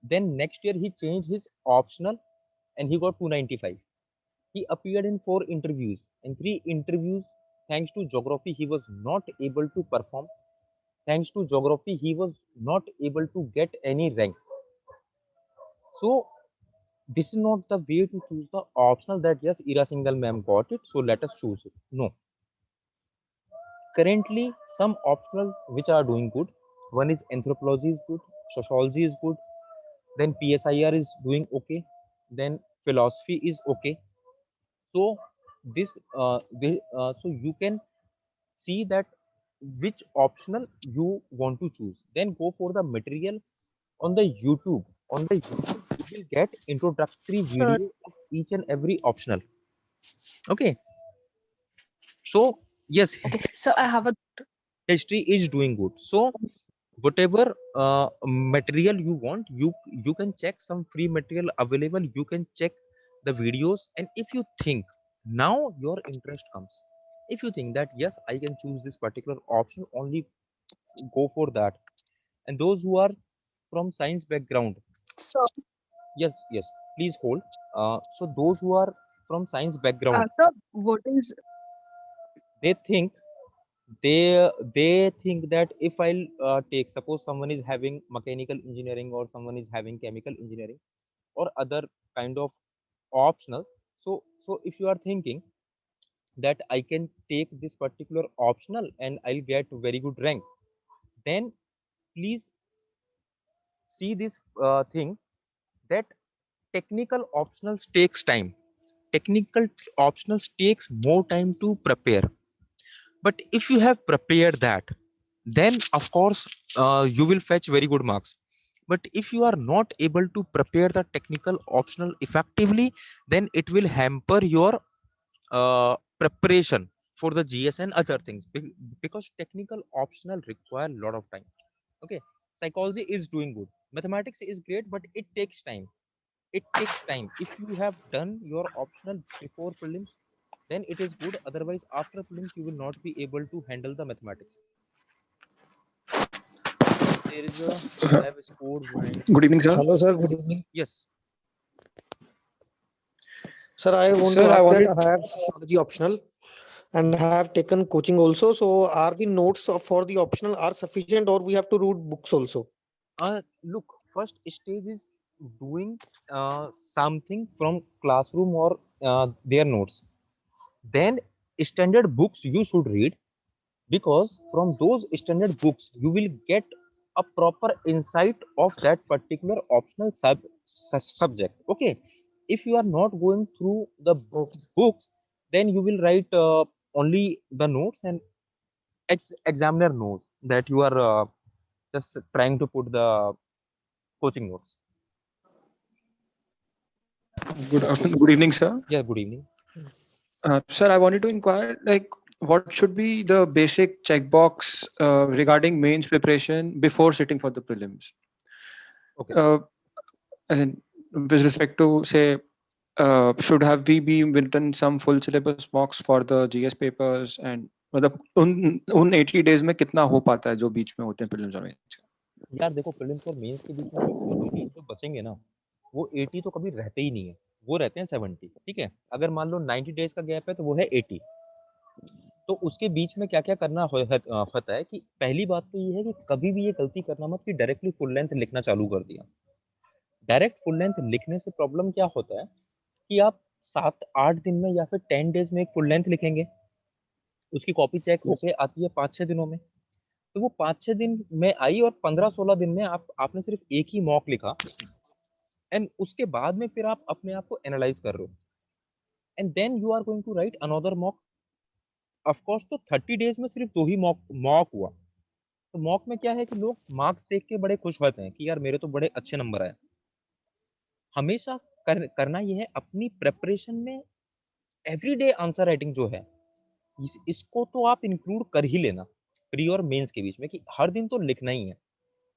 [SPEAKER 1] Then next year he changed his optional and he got 295. He appeared in 4 interviews, and 3 interviews, thanks to geography, he was not able to perform. Thanks to geography, he was not able to get any rank. So this is not the way to choose the optional that yes, Ira Single ma'am got it, so let us choose it. No. Currently, some optionals which are doing good. One is anthropology is good, sociology is good, then PSIR is doing okay, then philosophy is okay. So so you can see that which optional you want to choose. Then go for the material on the YouTube. On the YouTube, you will get introductory
[SPEAKER 2] Sir,
[SPEAKER 1] video of each and every optional. Okay. So yes,
[SPEAKER 2] okay. So I have a
[SPEAKER 1] history is doing good. So whatever material you want, you can check some free material available. You can check the videos, and if you think now your interest comes, if you think that yes, I can choose this particular option, only go for that. And those who are from science background,
[SPEAKER 2] so
[SPEAKER 1] yes, please hold. So those who are from science background,
[SPEAKER 2] so what is
[SPEAKER 1] they think they think that if I'll take, suppose someone is having mechanical engineering or someone is having chemical engineering or other kind of optional. So if you are thinking that I can take this particular optional and I'll get very good rank, then please see this thing that technical optionals takes time. Technical optionals takes more time to prepare. But if you have prepared that, then of course you will fetch very good marks. But if you are not able to prepare the technical optional effectively, then it will hamper your preparation for the GS and other things. Because technical optional require a lot of time. Okay, psychology is doing good, mathematics is great, but it takes time. It takes time. If you have done your optional before prelims, then it is good. Otherwise, after prelims, you will not be able to handle the mathematics. There is a I have scored
[SPEAKER 4] Good evening,
[SPEAKER 1] 90.
[SPEAKER 4] sir.
[SPEAKER 6] Hello, sir. Good evening.
[SPEAKER 1] Yes.
[SPEAKER 6] Sir, I want to
[SPEAKER 4] Sir, I
[SPEAKER 6] ask that
[SPEAKER 4] wanted
[SPEAKER 6] I have sociology optional and have taken coaching also. So, are the notes for the optional are sufficient, or we have to read books also?
[SPEAKER 1] Look, first stage is doing something from classroom or their notes. Then standard books you should read, because from those standard books you will get a proper insight of that particular optional subject. Okay, if you are not going through the
[SPEAKER 6] Okay.
[SPEAKER 1] books, then you will write only the notes, and examiner knows that you are just trying to put the coaching notes.
[SPEAKER 4] good evening, sir.
[SPEAKER 1] Yeah, good evening.
[SPEAKER 4] Sir, I wanted to inquire, like, what should be the basic checkbox regarding mains preparation before sitting for the prelims?
[SPEAKER 1] Okay.
[SPEAKER 4] Uh, as in, with respect to, say, should have we be written some full syllabus mocks for the GS papers, and मतलब उन 80 days में कितना हो पाता है जो बीच में होते हैं prelims और mains का?
[SPEAKER 1] यार देखो, प्रीलिम्स और मेंस के बीच में जो 80 डेज जो बचेंगे ना, वो 80 तो कभी रहते ही नहीं है, वो रहते हैं 70। ठीक है, अगर मान लो 90 डेज का गैप है तो वो है 80। तो उसके बीच में क्या क्या करना होता है कि पहली बात तो ये है कि कभी भी ये गलती करना मत कि डायरेक्टली फुल लेंथ लिखना चालू कर दिया। डायरेक्ट फुल लेंथ लिखने से प्रॉब्लम क्या होता है कि आप 7-8 दिन में या फिर 10 डेज में एक फुल लेंथ लिखेंगे, उसकी कॉपी चेक होके आती है 5-6 दिनों में। तो वो 5-6 दिन में आई और 15-16 दिन में आपने सिर्फ एक ही मॉक लिखा, एंड उसके बाद में फिर आप अपने आप को एनालाइज कर रहे हो, and then you are going to write another mock. Of course, तो 30 डेज में सिर्फ 2 ही मॉक मॉक हुआ। तो मॉक में क्या है कि लोग मार्क्स देख के बड़े खुश होते हैं कि यार मेरे तो बड़े अच्छे नंबर आए। हमेशा करना ये है अपनी प्रेपरेशन में, एवरीडे आंसर राइटिंग जो है, इसको तो आप इंक्लूड कर ही लेना प्री और मेंस के बीच में, कि हर दिन तो लिखना ही है।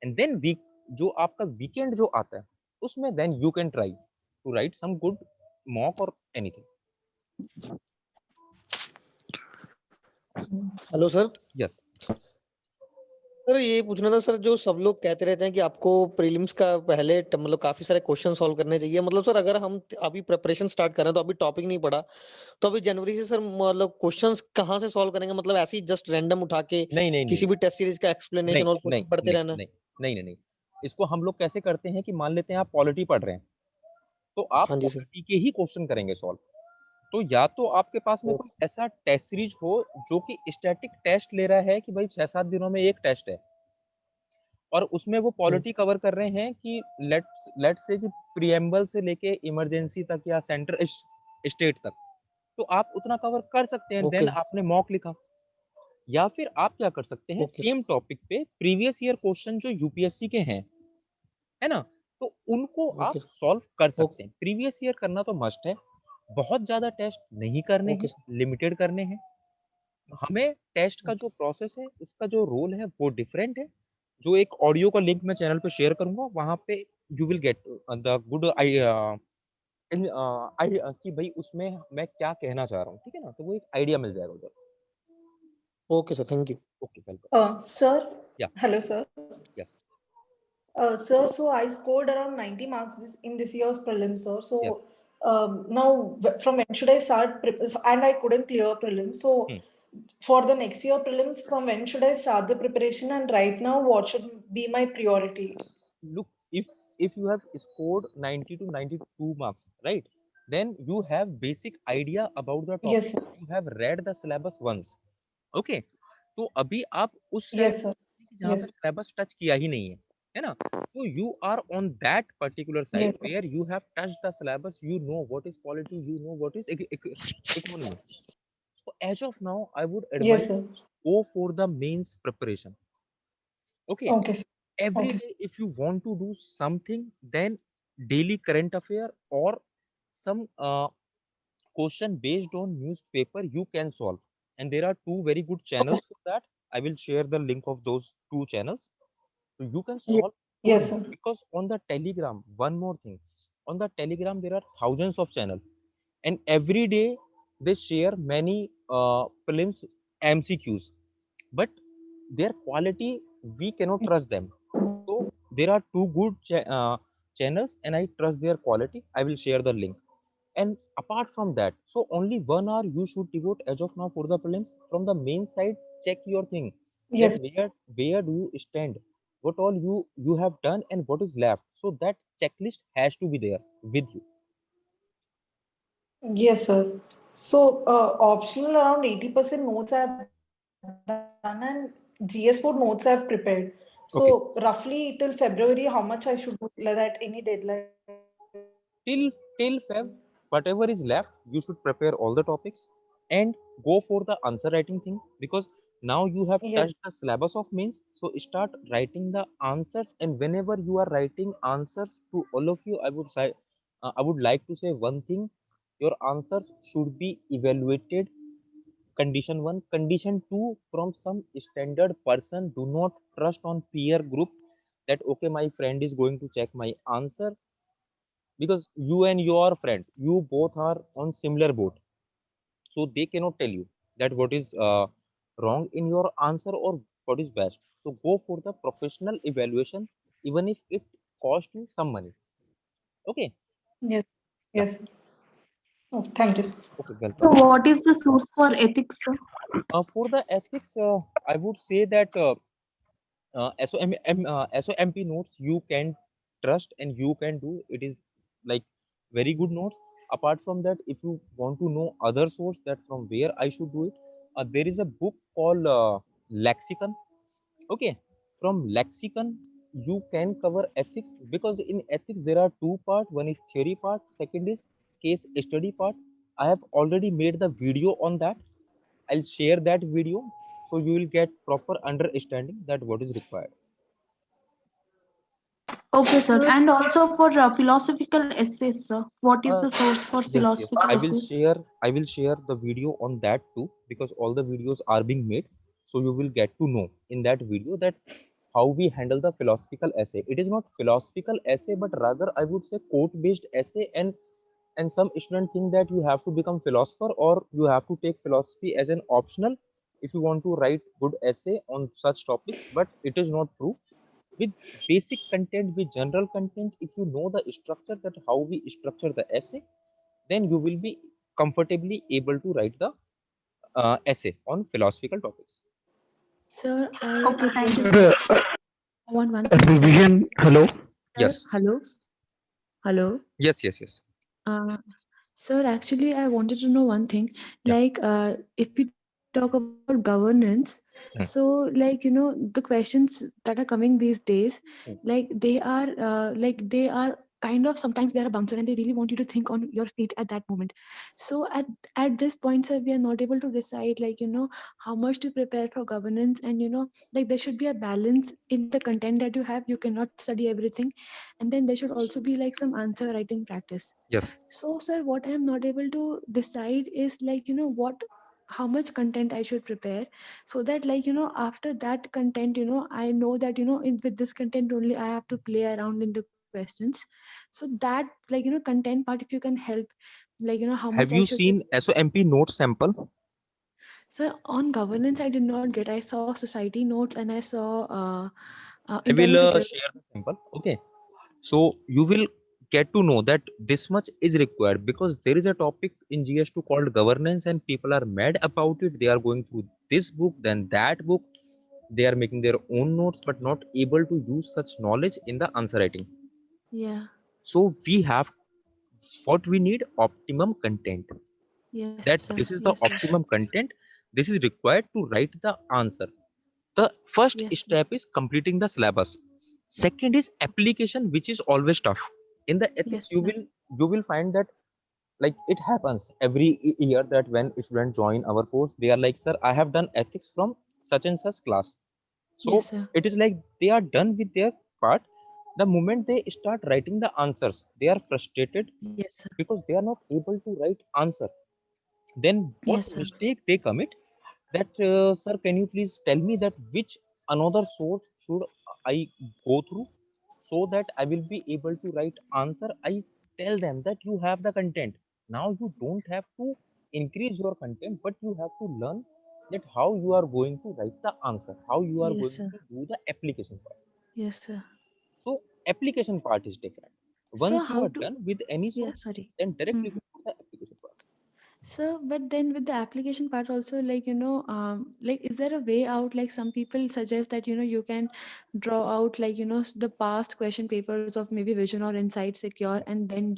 [SPEAKER 1] एंड देन वीक, जो आपका वीकेंड जो आता है, उसमें then you can try to write some good mock और anything.
[SPEAKER 6] Hello sir.
[SPEAKER 1] Yes.
[SPEAKER 6] Sir, ये पूछना था सर, जो सब लोग कहते रहते हैं कि आपको प्रीलिम्स का पहले मतलब काफी सारे क्वेश्चन सॉल्व करने चाहिए। मतलब सर, अगर हम अभी प्रिपरेशन स्टार्ट कर रहे हैं तो अभी टॉपिक नहीं पढ़ा, तो अभी जनवरी से सर मतलब क्वेश्चंस कहाँ से सॉल्व करेंगे? मतलब ऐसे ही जस्ट रैंडम उठा के
[SPEAKER 1] नहीं नहीं नहीं
[SPEAKER 6] किसी भी टेस्ट सीरीज का
[SPEAKER 1] नहीं
[SPEAKER 6] एक्सप्लेनेशन और
[SPEAKER 1] नहीं
[SPEAKER 6] क्वेश्चन पढ़ते
[SPEAKER 1] नहीं
[SPEAKER 6] रहना है?
[SPEAKER 1] नहीं नहीं नहीं नहीं। इसको हम लोग कैसे करते हैं कि मान लेते हैं आप पॉलिटी पढ़ रहे हैं, तो आप
[SPEAKER 6] हाँ जी सर।
[SPEAKER 1] पॉलिटी के ही क्वेश्चन करेंगे सॉल्व। तो या तो आपके पास में कोई ऐसा टेस्ट सीरीज हो जो कि स्टैटिक टेस्ट ले रहा है कि भाई 6-7 दिनों में एक टेस्ट है, और उसमें वो पॉलिटी कवर कर रहे हैं कि लेट्स से कि प्रीएम्बल से लेके इमरजेंसी तक या सेंटर स्टेट तक, तो आप उतना कवर कर सकते हैं, देन
[SPEAKER 6] ओके।
[SPEAKER 1] आपने मॉक लिखा। या फिर आप क्या कर सकते हैं,
[SPEAKER 6] ओके।
[SPEAKER 1] सेम टॉपिक पे प्रीवियस ईयर क्वेश्चन जो यूपीएससी के हैं, है ना, तो उनको आप
[SPEAKER 6] ओके।
[SPEAKER 1] सॉल्व कर
[SPEAKER 6] ओके।
[SPEAKER 1] सकते हैं। प्रीवियस ईयर करना तो मस्ट है, बहुत ज्यादा टेस्ट नहीं करने
[SPEAKER 6] ओके
[SPEAKER 1] हैं,
[SPEAKER 6] सर।
[SPEAKER 1] लिमिटेड करने हैं। हमें टेस्ट का जो प्रोसेस है, उसका जो रोल है वो डिफरेंट है। जो एक ऑडियो का लिंक मैं चैनल पे शेयर करूंगा, वहां पे you will get the good idea कि भाई उसमें मैं क्या कहना चाह रहा हूँ। ठीक है ना, तो वो एक आइडिया मिल जाएगा उधर।
[SPEAKER 6] Okay sir, thank you.
[SPEAKER 1] Okay, welcome.
[SPEAKER 2] Sir,
[SPEAKER 1] या।
[SPEAKER 2] hello, sir.
[SPEAKER 1] Yes.
[SPEAKER 2] Sir, so I scored around 90 marks in this year's prelims, sir. So
[SPEAKER 1] yes.
[SPEAKER 2] now, from when should I start? And I couldn't clear prelims. So for the next year prelims, from when should I start the preparation? And right now, what should be my priority?
[SPEAKER 1] Look, if you have scored 90 to 92 marks, right, then you have basic idea about the
[SPEAKER 2] Yes,
[SPEAKER 1] topic,
[SPEAKER 2] sir.
[SPEAKER 1] you have read the syllabus once। Okay, तो अभी आप उस side
[SPEAKER 2] Yes, sir.
[SPEAKER 1] जहाँ पे
[SPEAKER 2] Yes.
[SPEAKER 1] Syllabus touch किया ही नहीं है ना, तो you are on that particular side
[SPEAKER 2] Yes.
[SPEAKER 1] Where you have touch the syllabus, you know what is polity, you know what is economy. So as of now I would
[SPEAKER 2] Yes,
[SPEAKER 1] advise
[SPEAKER 2] sir.
[SPEAKER 1] go for the mains preparation। Okay,
[SPEAKER 2] Okay, sir.
[SPEAKER 1] every
[SPEAKER 2] Okay.
[SPEAKER 1] day if you want to do something, then daily current affair or some question based on newspaper you can solve, and there are two very good channels for that. I will share the link of those two channels, so you can
[SPEAKER 2] Yes,
[SPEAKER 1] solve
[SPEAKER 2] yes,
[SPEAKER 1] easily.
[SPEAKER 2] sir.
[SPEAKER 1] Because on the telegram, one more thing, on the telegram there are thousands of channels, and every day they share many prelims MCQs, but their quality we cannot trust them. So there are two good channels, and I trust their quality. I will share the link. And apart from that, so only 1 hour you should devote as of now for the prelims. From the main side, check your thing that
[SPEAKER 2] Yes.
[SPEAKER 1] where do you stand, what all you have done, and what is left. So that checklist has to be there with you.
[SPEAKER 2] Yes, sir. So, optional around 80% notes I've done and GS4 notes I've prepared. So, roughly
[SPEAKER 1] Okay.
[SPEAKER 2] till February, how much I should do like that? Any deadline?
[SPEAKER 1] Till Feb, whatever is left, you should prepare all the topics and go for the answer writing thing, because now you have
[SPEAKER 2] Yes.
[SPEAKER 1] touched the syllabus of mains. So start writing the answers, and whenever you are writing answers to all of you, I would say, I would like to say one thing: your answers should be evaluated. Condition one, condition two, from some standard person. Do not trust on peer group that okay, my friend is going to check my answer, because you and your friend, you both are on similar boat, so they cannot tell you that what is wrong in your answer or what is best. So go for the professional evaluation, even if it costs you some money. Okay.
[SPEAKER 2] Yes.
[SPEAKER 1] Yeah.
[SPEAKER 2] Yes. Oh, thank you, sir.
[SPEAKER 1] Okay,
[SPEAKER 5] So
[SPEAKER 1] welcome.
[SPEAKER 5] what is the source for ethics, sir?
[SPEAKER 1] For the ethics, I would say that SOMP notes you can trust and you can do. It is like very good notes. Apart from that, if you want to know other source that from where I should do it, there is a book called Lexicon. Okay, from Lexicon you can cover ethics, because in ethics there are two part. One is theory part, second is case study part. I have already made the video on that. I'll share that video, so you will get proper understanding that what is required.
[SPEAKER 5] Okay, sir. And also for philosophical essays, sir. What is the
[SPEAKER 1] Uh,
[SPEAKER 5] source for
[SPEAKER 1] yes, yes.
[SPEAKER 5] philosophical essays?
[SPEAKER 1] I will share the video on that too, because all the videos are being made. So you will get to know in that video that how we handle the philosophical essay. It is not philosophical essay, but rather I would say quote-based essay. And some students think that you have to become philosopher or you have to take philosophy as an optional if you want to write good essay on such topics. But it is not true. With basic content, with general content, if you know the structure, that how we structure the essay, then you will be comfortably able to write the essay on philosophical topics.
[SPEAKER 7] Sir, I
[SPEAKER 5] Okay, thank you,
[SPEAKER 7] want
[SPEAKER 5] sir.
[SPEAKER 8] Sir,
[SPEAKER 7] one thing, sir.
[SPEAKER 8] revision. Hello.
[SPEAKER 7] Sir,
[SPEAKER 1] Yes.
[SPEAKER 7] hello, hello.
[SPEAKER 1] Yes, yes, yes.
[SPEAKER 7] Uh, Sir, actually, I wanted to know one thing.
[SPEAKER 1] Yeah.
[SPEAKER 7] Like, if we talk about governance, so
[SPEAKER 1] Hmm.
[SPEAKER 7] the questions that are coming these days, like
[SPEAKER 1] Hmm.
[SPEAKER 7] they are kind of, sometimes they are a bouncer and they really want you to think on your feet at that moment. So at this point, sir, we are not able to decide, how much to prepare for governance, and like there should be a balance in the content that you have. You cannot study everything, and then there should also be like some answer writing practice.
[SPEAKER 1] Yes.
[SPEAKER 7] So, sir, what I am not able to decide is how much content I should prepare, so that after that content, I know that with this content only I have to play around in the questions. So that content part, if you can help, how much
[SPEAKER 1] Have
[SPEAKER 7] I
[SPEAKER 1] you
[SPEAKER 7] should
[SPEAKER 1] seen SOMP note sample?
[SPEAKER 7] Sir, on governance I did not get. I saw society notes and I saw
[SPEAKER 1] I
[SPEAKER 7] internal
[SPEAKER 1] will
[SPEAKER 7] security.
[SPEAKER 1] share the sample. Okay. So you will get to know that this much is required, because there is a topic in GS2 called governance, and people are mad about it. They are going through this book, then that book. They are making their own notes, but not able to use such knowledge in the answer writing.
[SPEAKER 7] Yeah.
[SPEAKER 1] So we have what we need: optimum content.
[SPEAKER 7] Yes,
[SPEAKER 1] That
[SPEAKER 7] sir.
[SPEAKER 1] this is
[SPEAKER 7] Yes,
[SPEAKER 1] the
[SPEAKER 7] sir.
[SPEAKER 1] optimum content. This is required to write the answer. The first
[SPEAKER 7] Yes, sir.
[SPEAKER 1] step is completing the syllabus. Second is application, which is always tough. In the ethics,
[SPEAKER 7] Yes, sir.
[SPEAKER 1] you will find that, like, it happens every year that when students join our course, they are like, sir, I have done ethics from such and such class. So
[SPEAKER 7] Yes, sir.
[SPEAKER 1] it is like they are done with their part. The moment they start writing the answers, they are frustrated
[SPEAKER 7] Yes, sir.
[SPEAKER 1] because they are not able to write answer. Then what
[SPEAKER 7] Yes, sir.
[SPEAKER 1] mistake they commit, that sir, can you please tell me that which another source should I go through, so that I will be able to write answer. I tell them that you have the content, now you don't have to increase your content, but you have to learn that how you are going to write the answer, how you are
[SPEAKER 7] Yes,
[SPEAKER 1] going
[SPEAKER 7] sir.
[SPEAKER 1] to do the application part.
[SPEAKER 7] Yes, sir.
[SPEAKER 1] So application part is different.
[SPEAKER 7] So
[SPEAKER 1] Once you
[SPEAKER 7] how
[SPEAKER 1] are
[SPEAKER 7] to?
[SPEAKER 1] done with any
[SPEAKER 7] Yeah,
[SPEAKER 1] source,
[SPEAKER 7] sorry.
[SPEAKER 1] then directly
[SPEAKER 7] Mhm.
[SPEAKER 1] go to the application part.
[SPEAKER 7] So, but then with the application part also, like, like, is there a way out? Like, some people suggest that, you can draw out, like, the past question papers of maybe Vision or Insight Secure, and then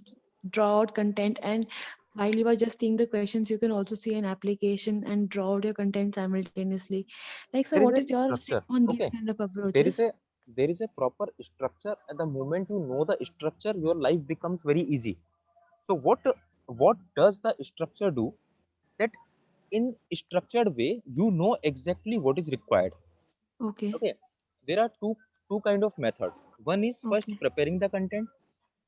[SPEAKER 7] draw out content. And while you are just seeing the questions, you can also see an application and draw out your content simultaneously. Like, so
[SPEAKER 1] There
[SPEAKER 7] what
[SPEAKER 1] is a
[SPEAKER 7] is your say
[SPEAKER 1] structure.
[SPEAKER 7] on these
[SPEAKER 1] Okay.
[SPEAKER 7] kind of
[SPEAKER 1] There is
[SPEAKER 7] approaches?
[SPEAKER 1] a there is a proper structure. At the moment you know the structure, your life becomes very easy. So what does the structure do? That in structured way you know exactly what is required.
[SPEAKER 7] Okay.
[SPEAKER 1] Okay, there are two kind of method. One is first
[SPEAKER 7] Okay.
[SPEAKER 1] preparing the content,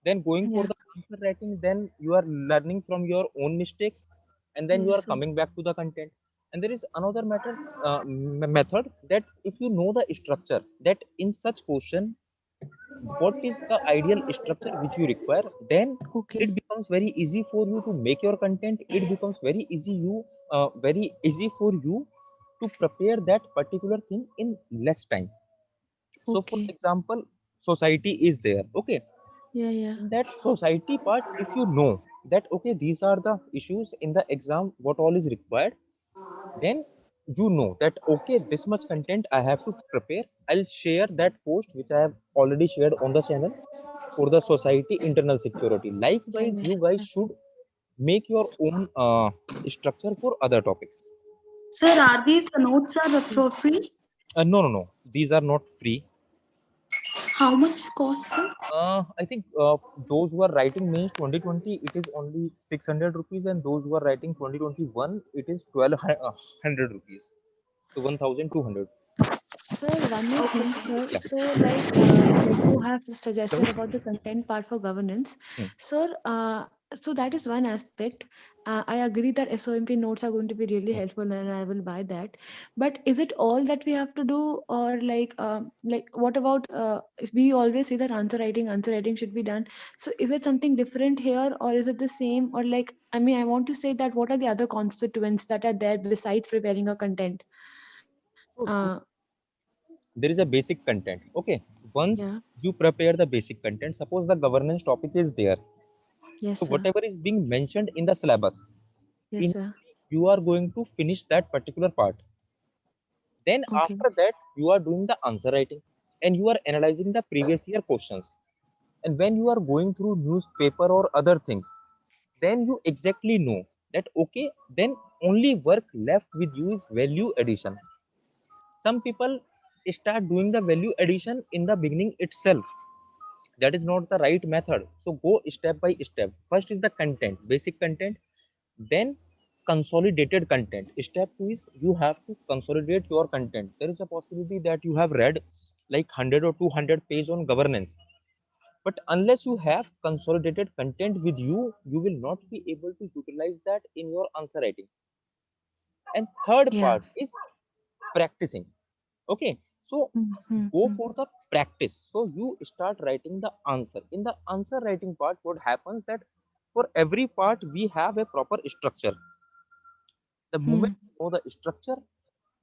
[SPEAKER 1] then going for
[SPEAKER 7] Yeah.
[SPEAKER 1] the answer writing, then you are learning from your own mistakes, and then you are
[SPEAKER 7] Yes, sir.
[SPEAKER 1] coming back to the content. And there is another method, that if you know the structure, that in such question what is the ideal structure which you require, then
[SPEAKER 7] Okay.
[SPEAKER 1] it becomes very easy for you to make your content. It becomes very easy for you to prepare that particular thing in less time. So for
[SPEAKER 7] Okay.
[SPEAKER 1] example, society is there. Okay,
[SPEAKER 7] Yeah, yeah.
[SPEAKER 1] in that society part, if you know that okay, these are the issues in the exam, what all is required, then you know that okay, this much content I have to prepare. I'll share that post which I have already shared on the channel for the society internal security.
[SPEAKER 7] Yeah,
[SPEAKER 1] Likewise,
[SPEAKER 7] yeah.
[SPEAKER 1] you guys should make your own structure for other topics.
[SPEAKER 5] Sir, are these notes are for free?
[SPEAKER 1] No, these are not free.
[SPEAKER 5] How much cost, sir?
[SPEAKER 1] I think those who are writing means 2020, it is only 600 rupees, and those who are writing 2021, it is 1200 rupees. So 1200.
[SPEAKER 7] Sir, one more
[SPEAKER 5] Okay,
[SPEAKER 7] thing,
[SPEAKER 5] sir.
[SPEAKER 7] sir.
[SPEAKER 1] Yeah.
[SPEAKER 7] So, like you have suggested about the content part for governance,
[SPEAKER 1] Hmm.
[SPEAKER 7] sir. So that is one aspect. I agree that SOMP notes are going to be really
[SPEAKER 1] Hmm.
[SPEAKER 7] helpful, and I will buy that. But is it all that we have to do, or like what about we always say that answer writing should be done. So, is it something different here, or is it the same, or like I mean, I want to say that what are the other constituents that are there besides preparing a content?
[SPEAKER 1] So
[SPEAKER 7] Uh,
[SPEAKER 1] there is a basic content. Okay. Once
[SPEAKER 7] yeah.
[SPEAKER 1] you prepare the basic content, suppose the governance topic is there.
[SPEAKER 7] Yes,
[SPEAKER 1] So
[SPEAKER 7] sir.
[SPEAKER 1] whatever is being mentioned in the syllabus,
[SPEAKER 7] Yes, sir.
[SPEAKER 1] initially you are going to finish that particular part. Then
[SPEAKER 7] Okay.
[SPEAKER 1] after that, you are doing the answer writing, and you are analyzing the previous year questions. And when you are going through newspaper or other things, then you exactly know that okay, then only work left with you is value addition. Some people start doing the value addition in the beginning itself. That is not the right method. So go step by step. First is the content, basic content, then consolidated content. Step 2 is you have to consolidate your content. There is a possibility that you have read like 100 or 200 page on governance, but unless you have consolidated content with you, you will not be able to utilize that in your answer writing. And third
[SPEAKER 7] Yeah.
[SPEAKER 1] part is practicing. Okay, so go
[SPEAKER 7] Mm-hmm.
[SPEAKER 1] for the practice. So you start writing the answer. In the answer writing part, what happens that for every part we have a proper structure. The moment
[SPEAKER 7] Hmm.
[SPEAKER 1] you know the structure,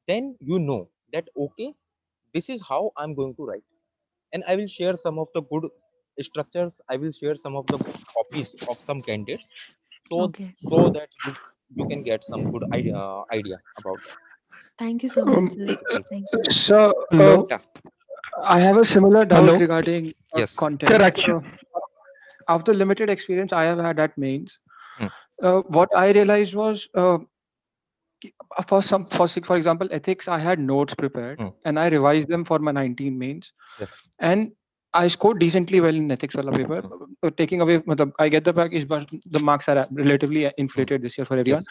[SPEAKER 1] then you know that okay, this is how I'm going to write. And I will share some of the good structures. I will share some of the good copies of some candidates, so
[SPEAKER 7] Okay.
[SPEAKER 1] that you can get some good idea about that.
[SPEAKER 7] Thank you so much,
[SPEAKER 4] Um,
[SPEAKER 7] sir.
[SPEAKER 1] Welcome.
[SPEAKER 7] Thank you.
[SPEAKER 4] so,
[SPEAKER 8] Hello,
[SPEAKER 1] Yeah.
[SPEAKER 4] I have a similar doubt
[SPEAKER 8] hello.
[SPEAKER 4] regarding
[SPEAKER 1] Yes.
[SPEAKER 4] content.
[SPEAKER 8] Correct.
[SPEAKER 4] After limited experience I have had at mains,
[SPEAKER 1] Hmm.
[SPEAKER 4] what I realized was for example ethics, I had notes prepared
[SPEAKER 1] Hmm.
[SPEAKER 4] and I revised them for my 19 mains,
[SPEAKER 1] Yes.
[SPEAKER 4] and I scored decently well in ethics wala paper.
[SPEAKER 1] Hmm.
[SPEAKER 4] Taking away, I get the package, but the marks are relatively
[SPEAKER 1] Hmm.
[SPEAKER 4] inflated this year for everyone.
[SPEAKER 1] Yes.